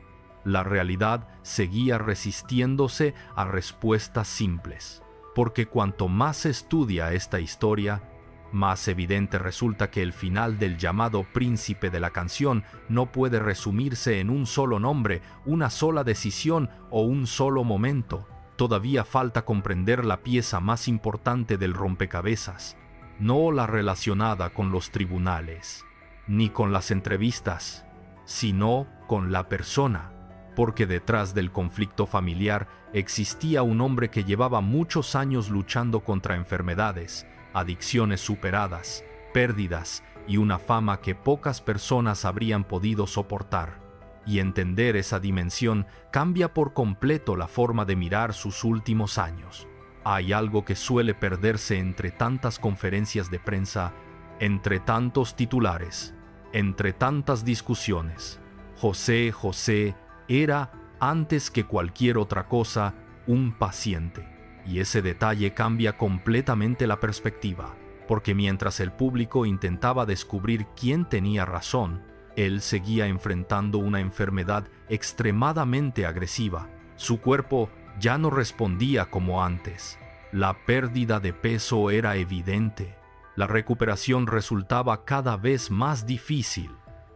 la realidad seguía resistiéndose a respuestas simples. Porque cuanto más se estudia esta historia, más evidente resulta que el final del llamado príncipe de la canción no puede resumirse en un solo nombre, una sola decisión o un solo momento. Todavía falta comprender la pieza más importante del rompecabezas, no la relacionada con los tribunales, ni con las entrevistas, sino con la persona. Porque detrás del conflicto familiar existía un hombre que llevaba muchos años luchando contra enfermedades, adicciones superadas, pérdidas y una fama que pocas personas habrían podido soportar. Y entender esa dimensión cambia por completo la forma de mirar sus últimos años. Hay algo que suele perderse entre tantas conferencias de prensa, entre tantos titulares, entre tantas discusiones. José José era, antes que cualquier otra cosa, un paciente. Y ese detalle cambia completamente la perspectiva, porque mientras el público intentaba descubrir quién tenía razón, él seguía enfrentando una enfermedad extremadamente agresiva. Su cuerpo ya no respondía como antes. La pérdida de peso era evidente. La recuperación resultaba cada vez más difícil.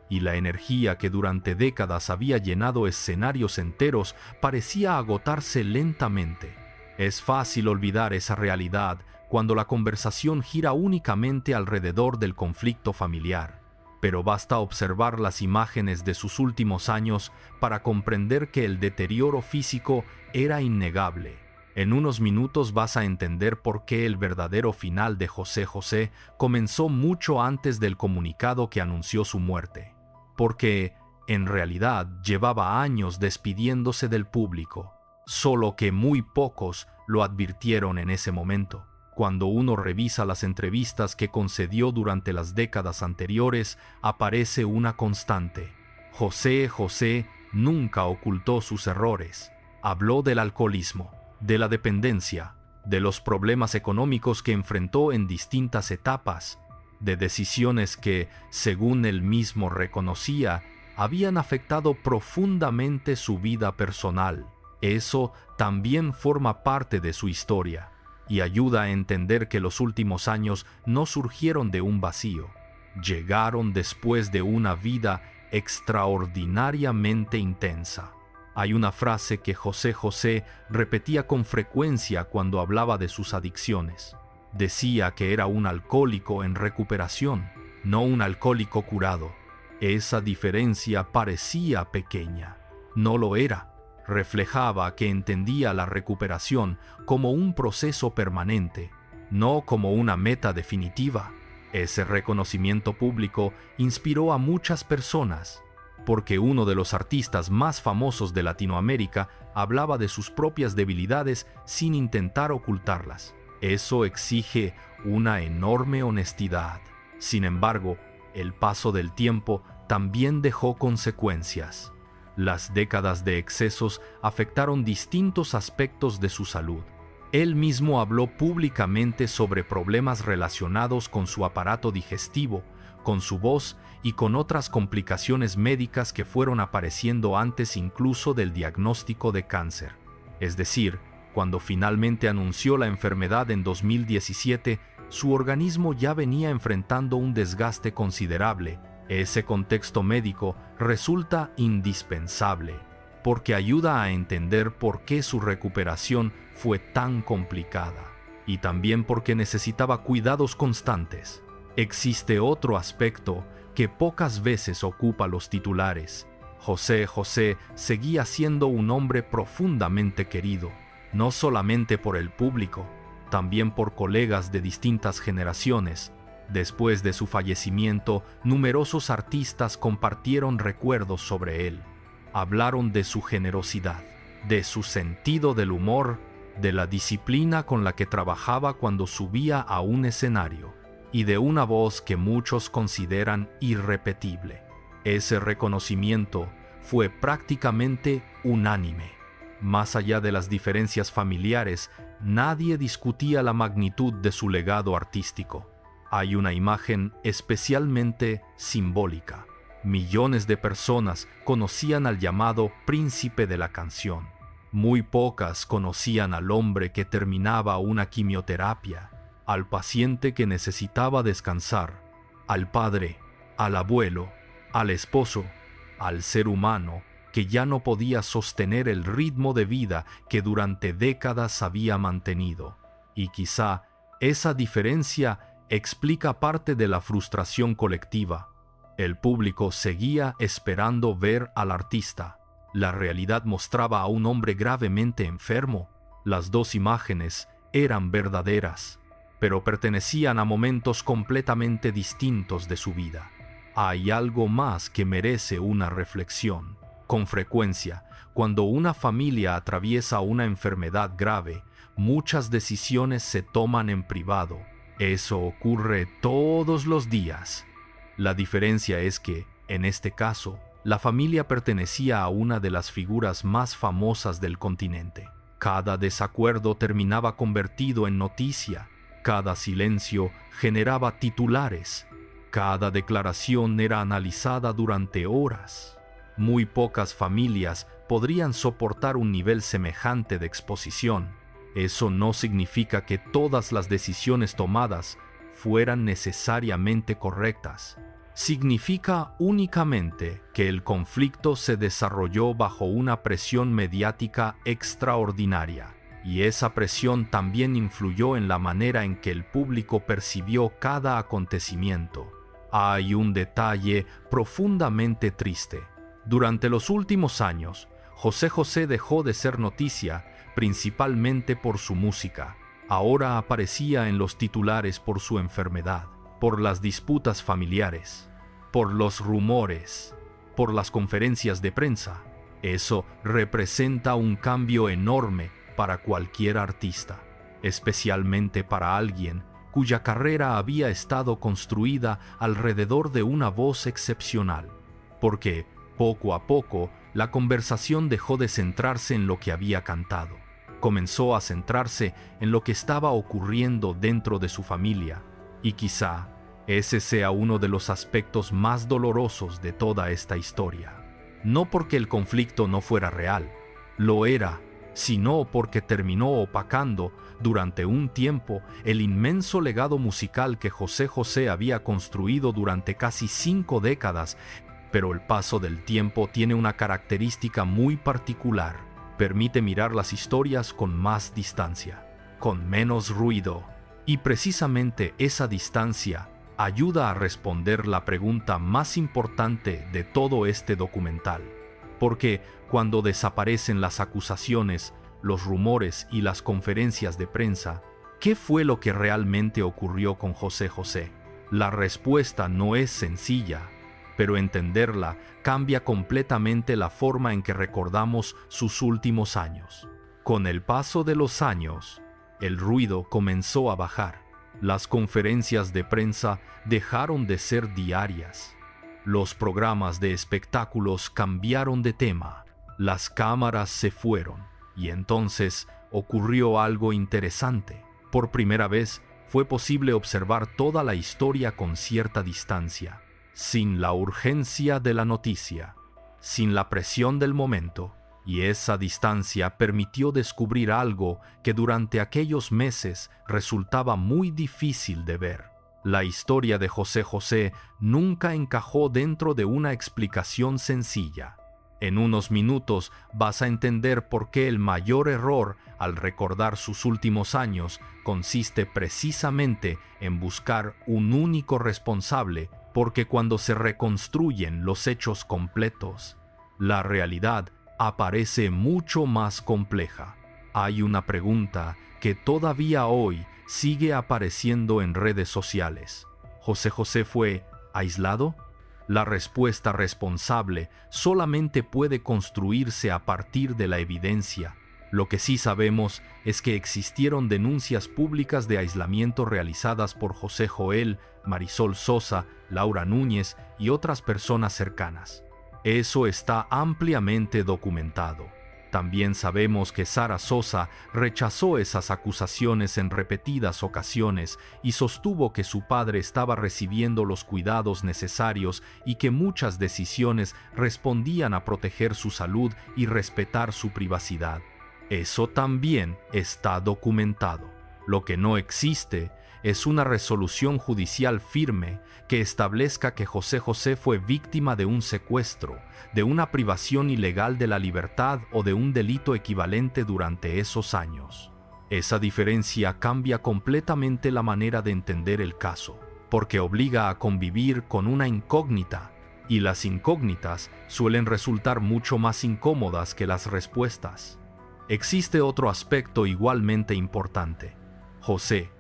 Y la energía que durante décadas había llenado escenarios enteros parecía agotarse lentamente. Es fácil olvidar esa realidad cuando la conversación gira únicamente alrededor del conflicto familiar, pero basta observar las imágenes de sus últimos años para comprender que el deterioro físico era innegable. En unos minutos vas a entender por qué el verdadero final de José José comenzó mucho antes del comunicado que anunció su muerte, porque en realidad llevaba años despidiéndose del público. solo que muy pocos lo advirtieron en ese momento. Cuando uno revisa las entrevistas que concedió durante las décadas anteriores, aparece una constante. José nunca ocultó sus errores. Habló del alcoholismo, de la dependencia, de los problemas económicos que enfrentó en distintas etapas, de decisiones que, según él mismo reconocía, habían afectado profundamente su vida personal. Eso también forma parte de su historia y ayuda a entender que los últimos años no surgieron de un vacío, llegaron después de una vida extraordinariamente intensa. Hay una frase que José repetía con frecuencia cuando hablaba de sus adicciones. Decía que era un alcohólico en recuperación, no un alcohólico curado. Esa diferencia parecía pequeña. No lo era. Reflejaba que entendía la recuperación como un proceso permanente, no como una meta definitiva. Ese reconocimiento público inspiró a muchas personas, porque uno de los artistas más famosos de Latinoamérica hablaba de sus propias debilidades sin intentar ocultarlas. Eso exige una enorme honestidad. Sin embargo, el paso del tiempo también dejó consecuencias. Las décadas de excesos afectaron distintos aspectos de su salud. Él mismo habló públicamente sobre problemas relacionados con su aparato digestivo, con su voz y con otras complicaciones médicas que fueron apareciendo antes incluso del diagnóstico de cáncer. Es decir, cuando finalmente anunció la enfermedad en 2017, su organismo ya venía enfrentando un desgaste considerable. Ese contexto médico resulta indispensable, porque ayuda a entender por qué su recuperación fue tan complicada, y también porque necesitaba cuidados constantes. Existe otro aspecto que pocas veces ocupa los titulares. José seguía siendo un hombre profundamente querido, no solamente por el público, también por colegas de distintas generaciones. Después de su fallecimiento, numerosos artistas compartieron recuerdos sobre él. Hablaron de su generosidad, de su sentido del humor, de la disciplina con la que trabajaba cuando subía a un escenario, y de una voz que muchos consideran irrepetible. Ese reconocimiento fue prácticamente unánime. Más allá de las diferencias familiares, nadie discutía la magnitud de su legado artístico. Hay una imagen especialmente simbólica. Millones de personas conocían al llamado príncipe de la canción. Muy pocas conocían al hombre que terminaba una quimioterapia, al paciente que necesitaba descansar, al padre, al abuelo, al esposo, al ser humano que ya no podía sostener el ritmo de vida que durante décadas había mantenido. Y quizá esa diferencia explica parte de la frustración colectiva. El público seguía esperando ver al artista. La realidad mostraba a un hombre gravemente enfermo. Las dos imágenes eran verdaderas, pero pertenecían a momentos completamente distintos de su vida. Hay algo más que merece una reflexión. Con frecuencia, cuando una familia atraviesa una enfermedad grave, muchas decisiones se toman en privado. Eso ocurre todos los días. La diferencia es que, en este caso, la familia pertenecía a una de las figuras más famosas del continente. Cada desacuerdo terminaba convertido en noticia, cada silencio generaba titulares, cada declaración era analizada durante horas. Muy pocas familias podrían soportar un nivel semejante de exposición. Eso no significa que todas las decisiones tomadas fueran necesariamente correctas. Significa únicamente que el conflicto se desarrolló bajo una presión mediática extraordinaria, y esa presión también influyó en la manera en que el público percibió cada acontecimiento. Hay un detalle profundamente triste. Durante los últimos años, José dejó de ser noticia principalmente por su música. Ahora aparecía en los titulares por su enfermedad, por las disputas familiares, por los rumores, por las conferencias de prensa. Eso representa un cambio enorme para cualquier artista, especialmente para alguien cuya carrera había estado construida alrededor de una voz excepcional, porque, poco a poco, la conversación dejó de centrarse en lo que había cantado. Comenzó a centrarse en lo que estaba ocurriendo dentro de su familia, y quizá ese sea uno de los aspectos más dolorosos de toda esta historia. No porque el conflicto no fuera real, lo era, sino porque terminó opacando durante un tiempo el inmenso legado musical que José José había construido durante casi 5 décadas. Pero el paso del tiempo tiene una característica muy particular: permite mirar las historias con más distancia, con menos ruido, y precisamente esa distancia ayuda a responder la pregunta más importante de todo este documental. Porque cuando desaparecen las acusaciones, los rumores y las conferencias de prensa, ¿qué fue lo que realmente ocurrió con José José? La respuesta no es sencilla, pero entenderla cambia completamente la forma en que recordamos sus últimos años. Con el paso de los años, el ruido comenzó a bajar. Las conferencias de prensa dejaron de ser diarias. Los programas de espectáculos cambiaron de tema. Las cámaras se fueron. Y entonces ocurrió algo interesante. Por primera vez fue posible observar toda la historia con cierta distancia, sin la urgencia de la noticia, sin la presión del momento, y esa distancia permitió descubrir algo que durante aquellos meses resultaba muy difícil de ver. La historia de José José nunca encajó dentro de una explicación sencilla. En unos minutos vas a entender por qué el mayor error al recordar sus últimos años consiste precisamente en buscar un único responsable, porque cuando se reconstruyen los hechos completos, la realidad aparece mucho más compleja. Hay una pregunta que todavía hoy sigue apareciendo en redes sociales. ¿José José fue aislado? La respuesta responsable solamente puede construirse a partir de la evidencia. Lo que sí sabemos es que existieron denuncias públicas de aislamiento realizadas por José Joel, Marisol Sosa, Laura Núñez y otras personas cercanas. Eso está ampliamente documentado. También sabemos que Sara Sosa rechazó esas acusaciones en repetidas ocasiones y sostuvo que su padre estaba recibiendo los cuidados necesarios y que muchas decisiones respondían a proteger su salud y respetar su privacidad. Eso también está documentado. Lo que no existe es una resolución judicial firme que establezca que José José fue víctima de un secuestro, de una privación ilegal de la libertad o de un delito equivalente durante esos años. Esa diferencia cambia completamente la manera de entender el caso, porque obliga a convivir con una incógnita, y las incógnitas suelen resultar mucho más incómodas que las respuestas. Existe otro aspecto igualmente importante. José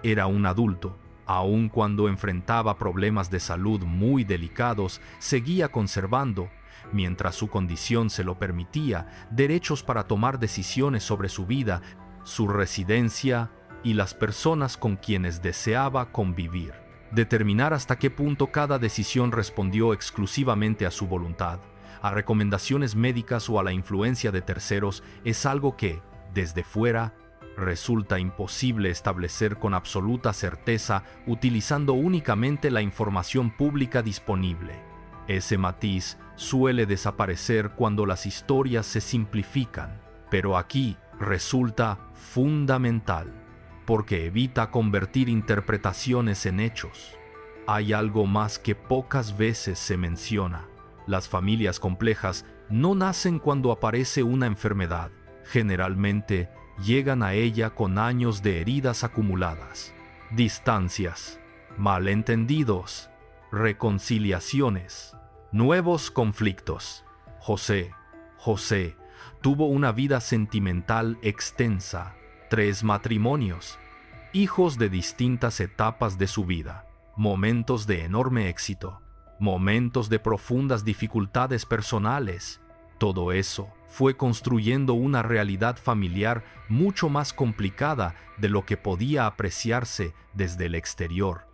era un adulto. Aun cuando enfrentaba problemas de salud muy delicados, seguía conservando, mientras su condición se lo permitía, derechos para tomar decisiones sobre su vida, su residencia y las personas con quienes deseaba convivir. Determinar hasta qué punto cada decisión respondió exclusivamente a su voluntad, a recomendaciones médicas o a la influencia de terceros es algo que, desde fuera, resulta imposible establecer con absoluta certeza utilizando únicamente la información pública disponible. Ese matiz suele desaparecer cuando las historias se simplifican, pero aquí resulta fundamental, porque evita convertir interpretaciones en hechos. Hay algo más que pocas veces se menciona. Las familias complejas no nacen cuando aparece una enfermedad. Generalmente, llegan a ella con años de heridas acumuladas, distancias, malentendidos, reconciliaciones, nuevos conflictos. José tuvo una vida sentimental extensa, 3 matrimonios, hijos de distintas etapas de su vida, momentos de enorme éxito, momentos de profundas dificultades personales. Todo eso fue construyendo una realidad familiar mucho más complicada de lo que podía apreciarse desde el exterior.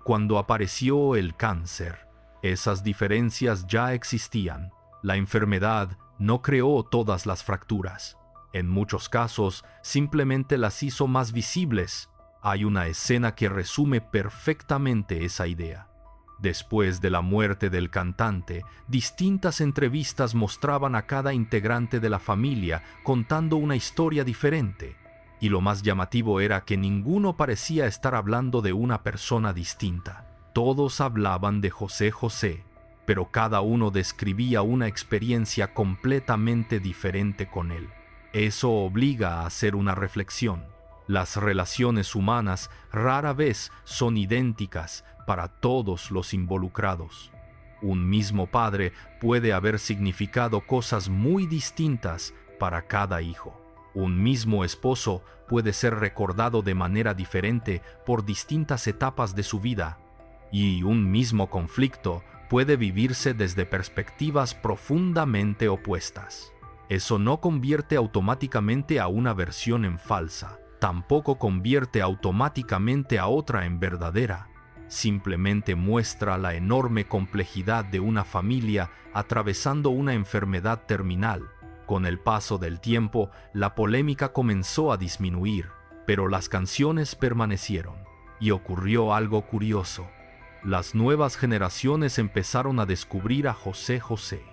Cuando apareció el cáncer, esas diferencias ya existían. La enfermedad no creó todas las fracturas. En muchos casos, simplemente las hizo más visibles. Hay una escena que resume perfectamente esa idea. Después de la muerte del cantante, distintas entrevistas mostraban a cada integrante de la familia contando una historia diferente. Y lo más llamativo era que ninguno parecía estar hablando de una persona distinta. Todos hablaban de José José, pero cada uno describía una experiencia completamente diferente con él. Eso obliga a hacer una reflexión. Las relaciones humanas rara vez son idénticas para todos los involucrados. Un mismo padre puede haber significado cosas muy distintas para cada hijo. Un mismo esposo puede ser recordado de manera diferente por distintas etapas de su vida. Y un mismo conflicto puede vivirse desde perspectivas profundamente opuestas. Eso no convierte automáticamente a una versión en falsa. Tampoco convierte automáticamente a otra en verdadera. Simplemente muestra la enorme complejidad de una familia atravesando una enfermedad terminal. Con el paso del tiempo, la polémica comenzó a disminuir, pero las canciones permanecieron. Y ocurrió algo curioso. Las nuevas generaciones empezaron a descubrir a José José,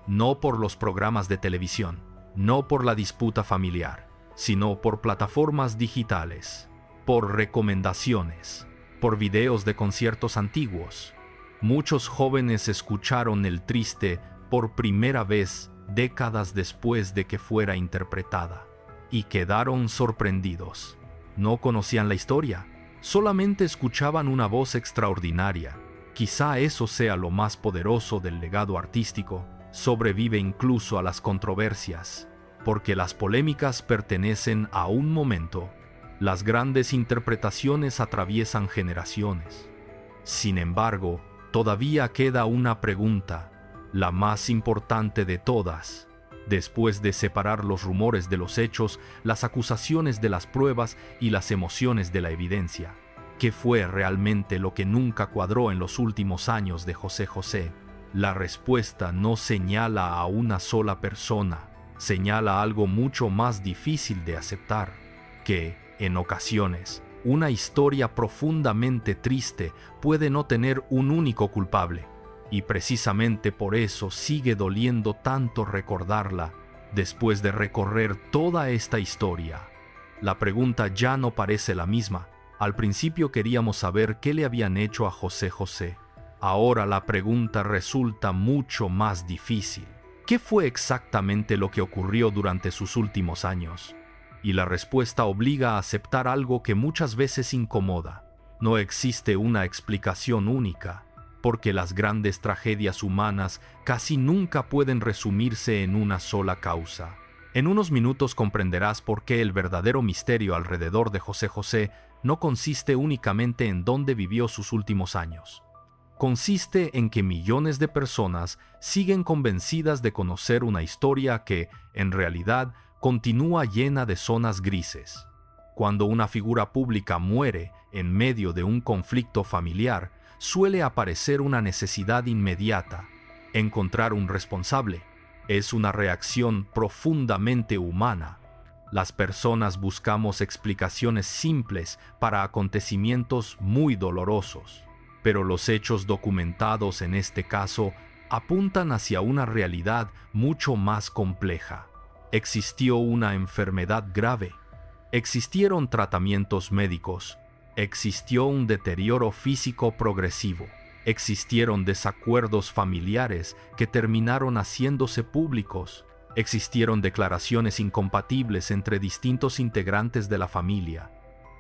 no por los programas de televisión, no por la disputa familiar, sino por plataformas digitales, por recomendaciones, por videos de conciertos antiguos. Muchos jóvenes escucharon el triste por primera vez décadas después de que fuera interpretada, y quedaron sorprendidos. No conocían la historia, solamente escuchaban una voz extraordinaria. Quizá eso sea lo más poderoso del legado artístico. Sobrevive incluso a las controversias, porque las polémicas pertenecen a un momento. Las grandes interpretaciones atraviesan generaciones. Sin embargo, todavía queda una pregunta, la más importante de todas. Después de separar los rumores de los hechos, las acusaciones de las pruebas y las emociones de la evidencia, ¿qué fue realmente lo que nunca cuadró en los últimos años de José José? La respuesta no señala a una sola persona, señala algo mucho más difícil de aceptar, que, en ocasiones, una historia profundamente triste puede no tener un único culpable, y precisamente por eso sigue doliendo tanto recordarla después de recorrer toda esta historia. La pregunta ya no parece la misma. Al principio queríamos saber qué le habían hecho a José José. Ahora la pregunta resulta mucho más difícil. ¿Qué fue exactamente lo que ocurrió durante sus últimos años? Y la respuesta obliga a aceptar algo que muchas veces incomoda. No existe una explicación única, porque las grandes tragedias humanas casi nunca pueden resumirse en una sola causa. En unos minutos comprenderás por qué el verdadero misterio alrededor de José José no consiste únicamente en dónde vivió sus últimos años. Consiste en que millones de personas siguen convencidas de conocer una historia que, en realidad, continúa llena de zonas grises. Cuando una figura pública muere en medio de un conflicto familiar, suele aparecer una necesidad inmediata: encontrar un responsable. Es una reacción profundamente humana. Las personas buscamos explicaciones simples para acontecimientos muy dolorosos, pero los hechos documentados en este caso apuntan hacia una realidad mucho más compleja. Existió una enfermedad grave, existieron tratamientos médicos, existió un deterioro físico progresivo, existieron desacuerdos familiares que terminaron haciéndose públicos, existieron declaraciones incompatibles entre distintos integrantes de la familia,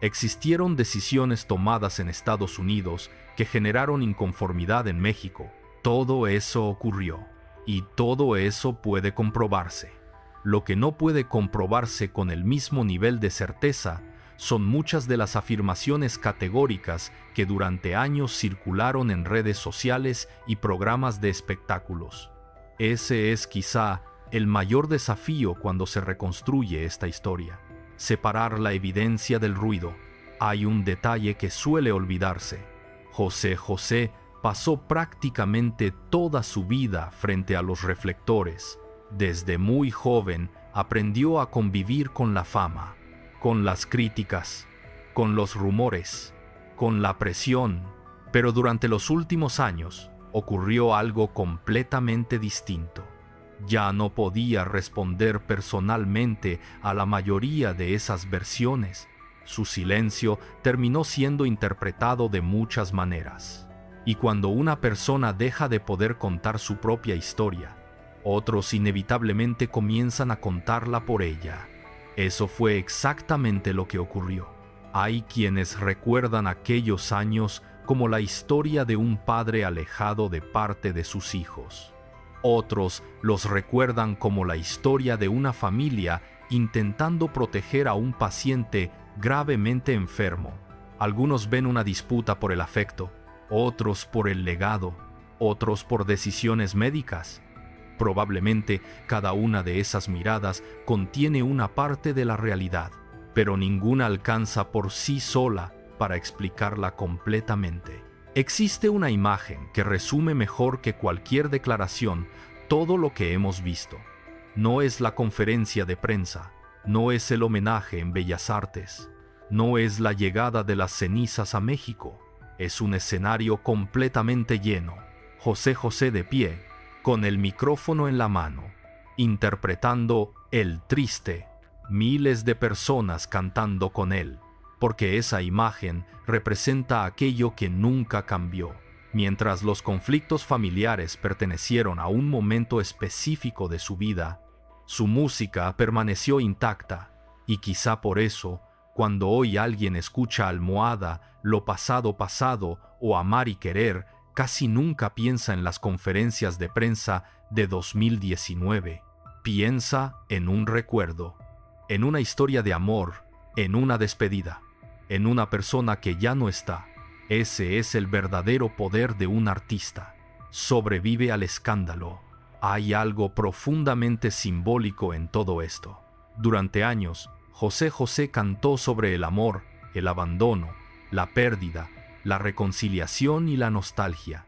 existieron decisiones tomadas en Estados Unidos que generaron inconformidad en México. Todo eso ocurrió, y todo eso puede comprobarse. Lo que no puede comprobarse con el mismo nivel de certeza son muchas de las afirmaciones categóricas que durante años circularon en redes sociales y programas de espectáculos. Ese es quizá el mayor desafío cuando se reconstruye esta historia: separar la evidencia del ruido. Hay un detalle que suele olvidarse. José José pasó prácticamente toda su vida frente a los reflectores. Desde muy joven aprendió a convivir con la fama, con las críticas, con los rumores, con la presión. Pero durante los últimos años ocurrió algo completamente distinto. Ya no podía responder personalmente a la mayoría de esas versiones. Su silencio terminó siendo interpretado de muchas maneras. Y cuando una persona deja de poder contar su propia historia, otros inevitablemente comienzan a contarla por ella. Eso fue exactamente lo que ocurrió. Hay quienes recuerdan aquellos años como la historia de un padre alejado de parte de sus hijos. Otros los recuerdan como la historia de una familia intentando proteger a un paciente gravemente enfermo. Algunos ven una disputa por el afecto, otros por el legado, otros por decisiones médicas. Probablemente cada una de esas miradas contiene una parte de la realidad, pero ninguna alcanza por sí sola para explicarla completamente. Existe una imagen que resume mejor que cualquier declaración todo lo que hemos visto. No es la conferencia de prensa, no es el homenaje en Bellas Artes, no es la llegada de las cenizas a México. Es un escenario completamente lleno. José José de pie, con el micrófono en la mano, interpretando El Triste, miles de personas cantando con él, porque esa imagen representa aquello que nunca cambió. Mientras los conflictos familiares pertenecieron a un momento específico de su vida, su música permaneció intacta, y quizá por eso, cuando hoy alguien escucha Almohada, Lo pasado pasado o Amar y querer, casi nunca piensa en las conferencias de prensa de 2019. Piensa en un recuerdo, en una historia de amor, en una despedida, en una persona que ya no está. Ese es el verdadero poder de un artista. Sobrevive al escándalo. Hay algo profundamente simbólico en todo esto. Durante años, José José cantó sobre el amor, el abandono, la pérdida, la reconciliación y la nostalgia.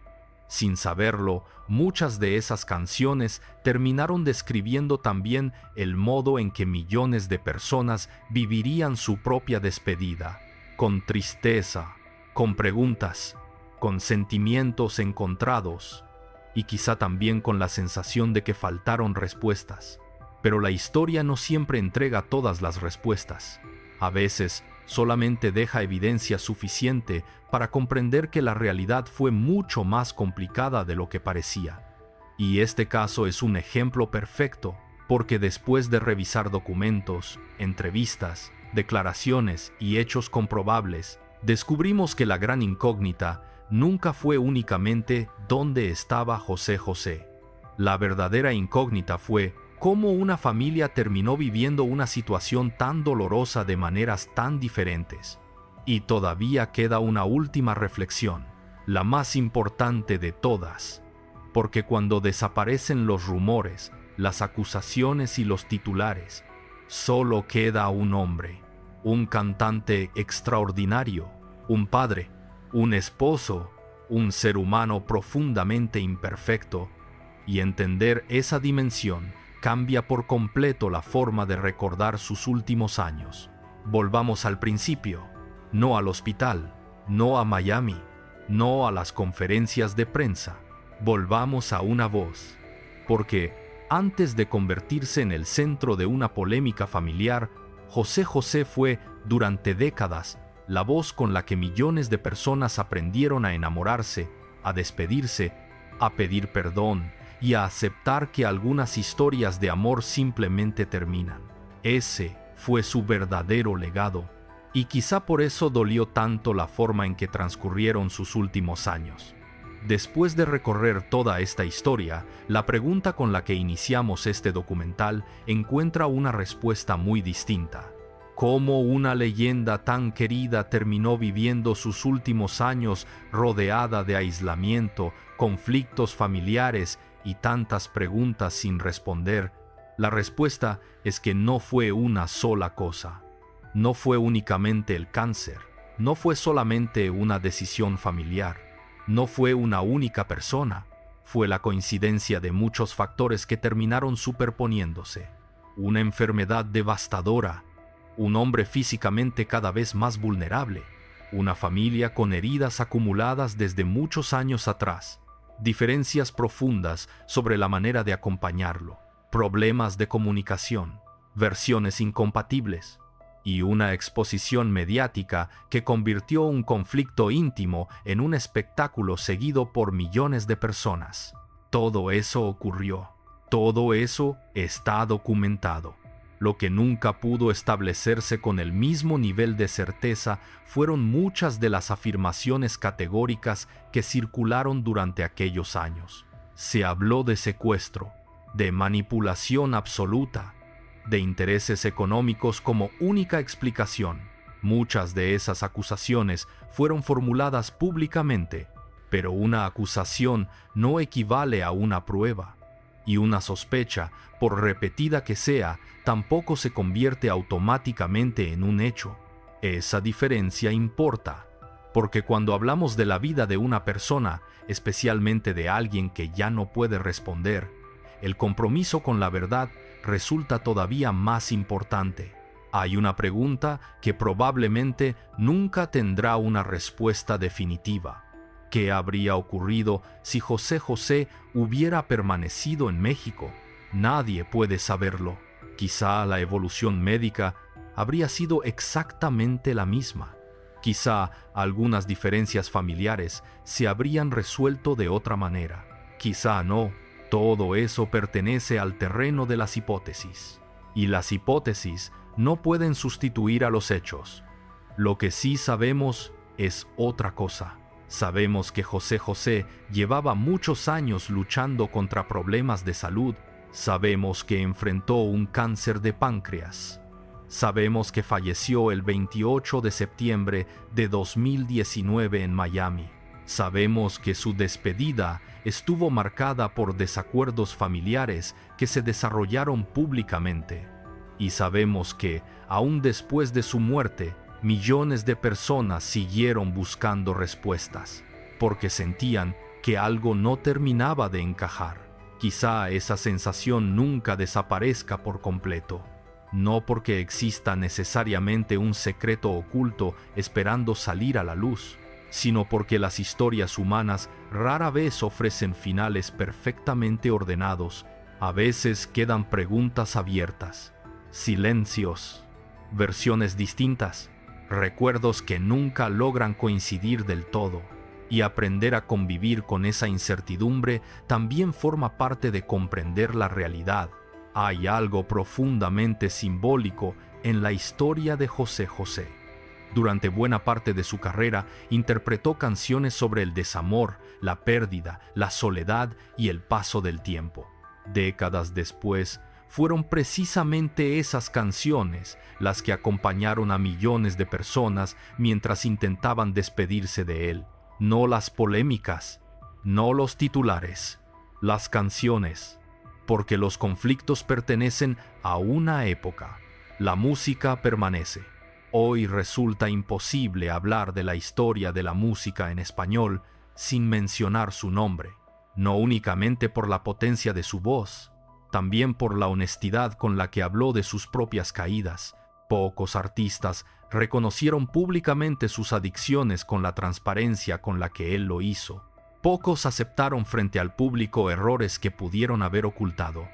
Sin saberlo, muchas de esas canciones terminaron describiendo también el modo en que millones de personas vivirían su propia despedida, con tristeza, con preguntas, con sentimientos encontrados, y quizá también con la sensación de que faltaron respuestas. Pero la historia no siempre entrega todas las respuestas. A veces, solamente deja evidencia suficiente para comprender que la realidad fue mucho más complicada de lo que parecía. Y este caso es un ejemplo perfecto, porque después de revisar documentos, entrevistas, declaraciones y hechos comprobables, descubrimos que la gran incógnita nunca fue únicamente dónde estaba José José. La verdadera incógnita fue cómo una familia terminó viviendo una situación tan dolorosa de maneras tan diferentes. Y todavía queda una última reflexión, la más importante de todas, porque cuando desaparecen los rumores, las acusaciones y los titulares, solo queda un hombre, un cantante extraordinario, un padre, un esposo, un ser humano profundamente imperfecto, y entender esa dimensión cambia por completo la forma de recordar sus últimos años. Volvamos al principio, no al hospital, no a Miami, no a las conferencias de prensa. Volvamos a una voz, porque antes de convertirse en el centro de una polémica familiar, José José fue, durante décadas, la voz con la que millones de personas aprendieron a enamorarse, a despedirse, a pedir perdón y a aceptar que algunas historias de amor simplemente terminan. Ese fue su verdadero legado, y quizá por eso dolió tanto la forma en que transcurrieron sus últimos años. Después de recorrer toda esta historia, la pregunta con la que iniciamos este documental encuentra una respuesta muy distinta. ¿Cómo una leyenda tan querida terminó viviendo sus últimos años rodeada de aislamiento, conflictos familiares y tantas preguntas sin responder? La respuesta es que no fue una sola cosa. No fue únicamente el cáncer. No fue solamente una decisión familiar. No fue una única persona. Fue la coincidencia de muchos factores que terminaron superponiéndose. Una enfermedad devastadora. Un hombre físicamente cada vez más vulnerable. Una familia con heridas acumuladas desde muchos años atrás. Diferencias profundas sobre la manera de acompañarlo. Problemas de comunicación. Versiones incompatibles. Y una exposición mediática que convirtió un conflicto íntimo en un espectáculo seguido por millones de personas. Todo eso ocurrió. Todo eso está documentado. Lo que nunca pudo establecerse con el mismo nivel de certeza fueron muchas de las afirmaciones categóricas que circularon durante aquellos años. Se habló de secuestro, de manipulación absoluta, de intereses económicos como única explicación. Muchas de esas acusaciones fueron formuladas públicamente, pero una acusación no equivale a una prueba, y una sospecha, por repetida que sea, tampoco se convierte automáticamente en un hecho. Esa diferencia importa, porque cuando hablamos de la vida de una persona, especialmente de alguien que ya no puede responder, el compromiso con la verdad resulta todavía más importante. Hay una pregunta que probablemente nunca tendrá una respuesta definitiva. ¿Qué habría ocurrido si José José hubiera permanecido en México? Nadie puede saberlo. Quizá la evolución médica habría sido exactamente la misma. Quizá algunas diferencias familiares se habrían resuelto de otra manera. Quizá no. Todo eso pertenece al terreno de las hipótesis. Y las hipótesis no pueden sustituir a los hechos. Lo que sí sabemos es otra cosa. Sabemos que José José llevaba muchos años luchando contra problemas de salud. Sabemos que enfrentó un cáncer de páncreas. Sabemos que falleció el 28 de septiembre de 2019 en Miami. Sabemos que su despedida estuvo marcada por desacuerdos familiares que se desarrollaron públicamente. Y sabemos que, aún después de su muerte, millones de personas siguieron buscando respuestas, porque sentían que algo no terminaba de encajar. Quizá esa sensación nunca desaparezca por completo, no porque exista necesariamente un secreto oculto esperando salir a la luz, sino porque las historias humanas rara vez ofrecen finales perfectamente ordenados. A veces quedan preguntas abiertas, silencios, versiones distintas, recuerdos que nunca logran coincidir del todo. Y aprender a convivir con esa incertidumbre también forma parte de comprender la realidad. Hay algo profundamente simbólico en la historia de José José. Durante buena parte de su carrera interpretó canciones sobre el desamor, la pérdida, la soledad y el paso del tiempo. Décadas después, fueron precisamente esas canciones las que acompañaron a millones de personas mientras intentaban despedirse de él. No las polémicas, no los titulares, las canciones, porque los conflictos pertenecen a una época. La música permanece. Hoy resulta imposible hablar de la historia de la música en español sin mencionar su nombre, no únicamente por la potencia de su voz, también por la honestidad con la que habló de sus propias caídas. Pocos artistas reconocieron públicamente sus adicciones con la transparencia con la que él lo hizo. Pocos aceptaron frente al público errores que pudieron haber ocultado.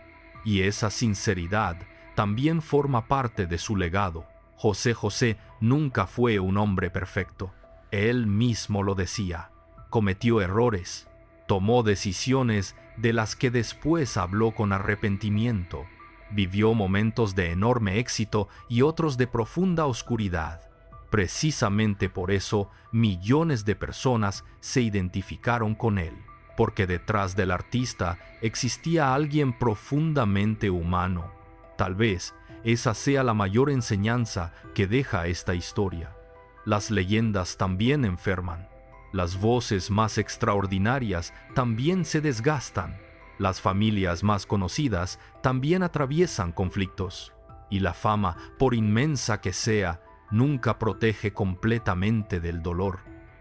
Y esa sinceridad también forma parte de su legado. José José nunca fue un hombre perfecto. Él mismo lo decía. Cometió errores. Tomó decisiones de las que después habló con arrepentimiento. Vivió momentos de enorme éxito y otros de profunda oscuridad. Precisamente por eso, millones de personas se identificaron con él, porque detrás del artista existía alguien profundamente humano. Tal vez esa sea la mayor enseñanza que deja esta historia. Las leyendas también enferman. Las voces más extraordinarias también se desgastan. Las familias más conocidas también atraviesan conflictos, y la fama, por inmensa que sea, nunca protege completamente del dolor.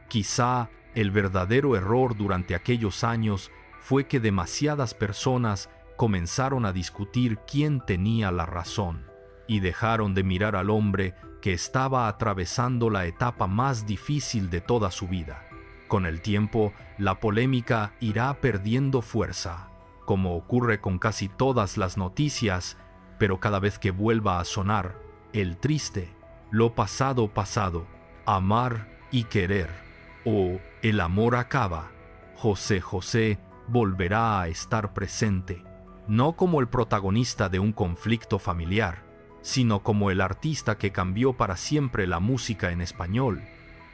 Quizá el verdadero error durante aquellos años fue que demasiadas personas comenzaron a discutir quién tenía la razón, y dejaron de mirar al hombre que estaba atravesando la etapa más difícil de toda su vida. Con el tiempo, la polémica irá perdiendo fuerza, como ocurre con casi todas las noticias, pero cada vez que vuelva a sonar el triste, lo pasado pasado, amar y querer, o el amor acaba, José José volverá a estar presente, no como el protagonista de un conflicto familiar, sino como el artista que cambió para siempre la música en español,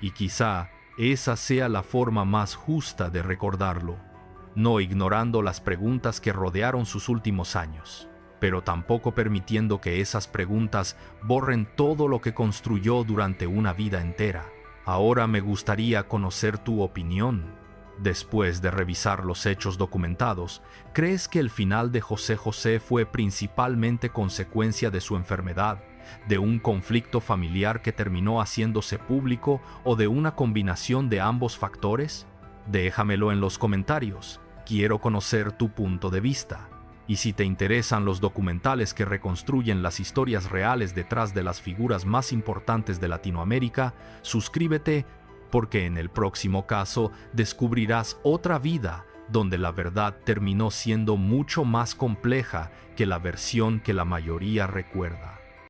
y quizá esa sea la forma más justa de recordarlo, no ignorando las preguntas que rodearon sus últimos años, pero tampoco permitiendo que esas preguntas borren todo lo que construyó durante una vida entera. Ahora me gustaría conocer tu opinión. Después de revisar los hechos documentados, ¿crees que el final de José José fue principalmente consecuencia de su enfermedad, de un conflicto familiar que terminó haciéndose público o de una combinación de ambos factores? Déjamelo en los comentarios. Quiero conocer tu punto de vista. Y si te interesan los documentales que reconstruyen las historias reales detrás de las figuras más importantes de Latinoamérica, suscríbete, porque en el próximo caso descubrirás otra vida donde la verdad terminó siendo mucho más compleja que la versión que la mayoría recuerda.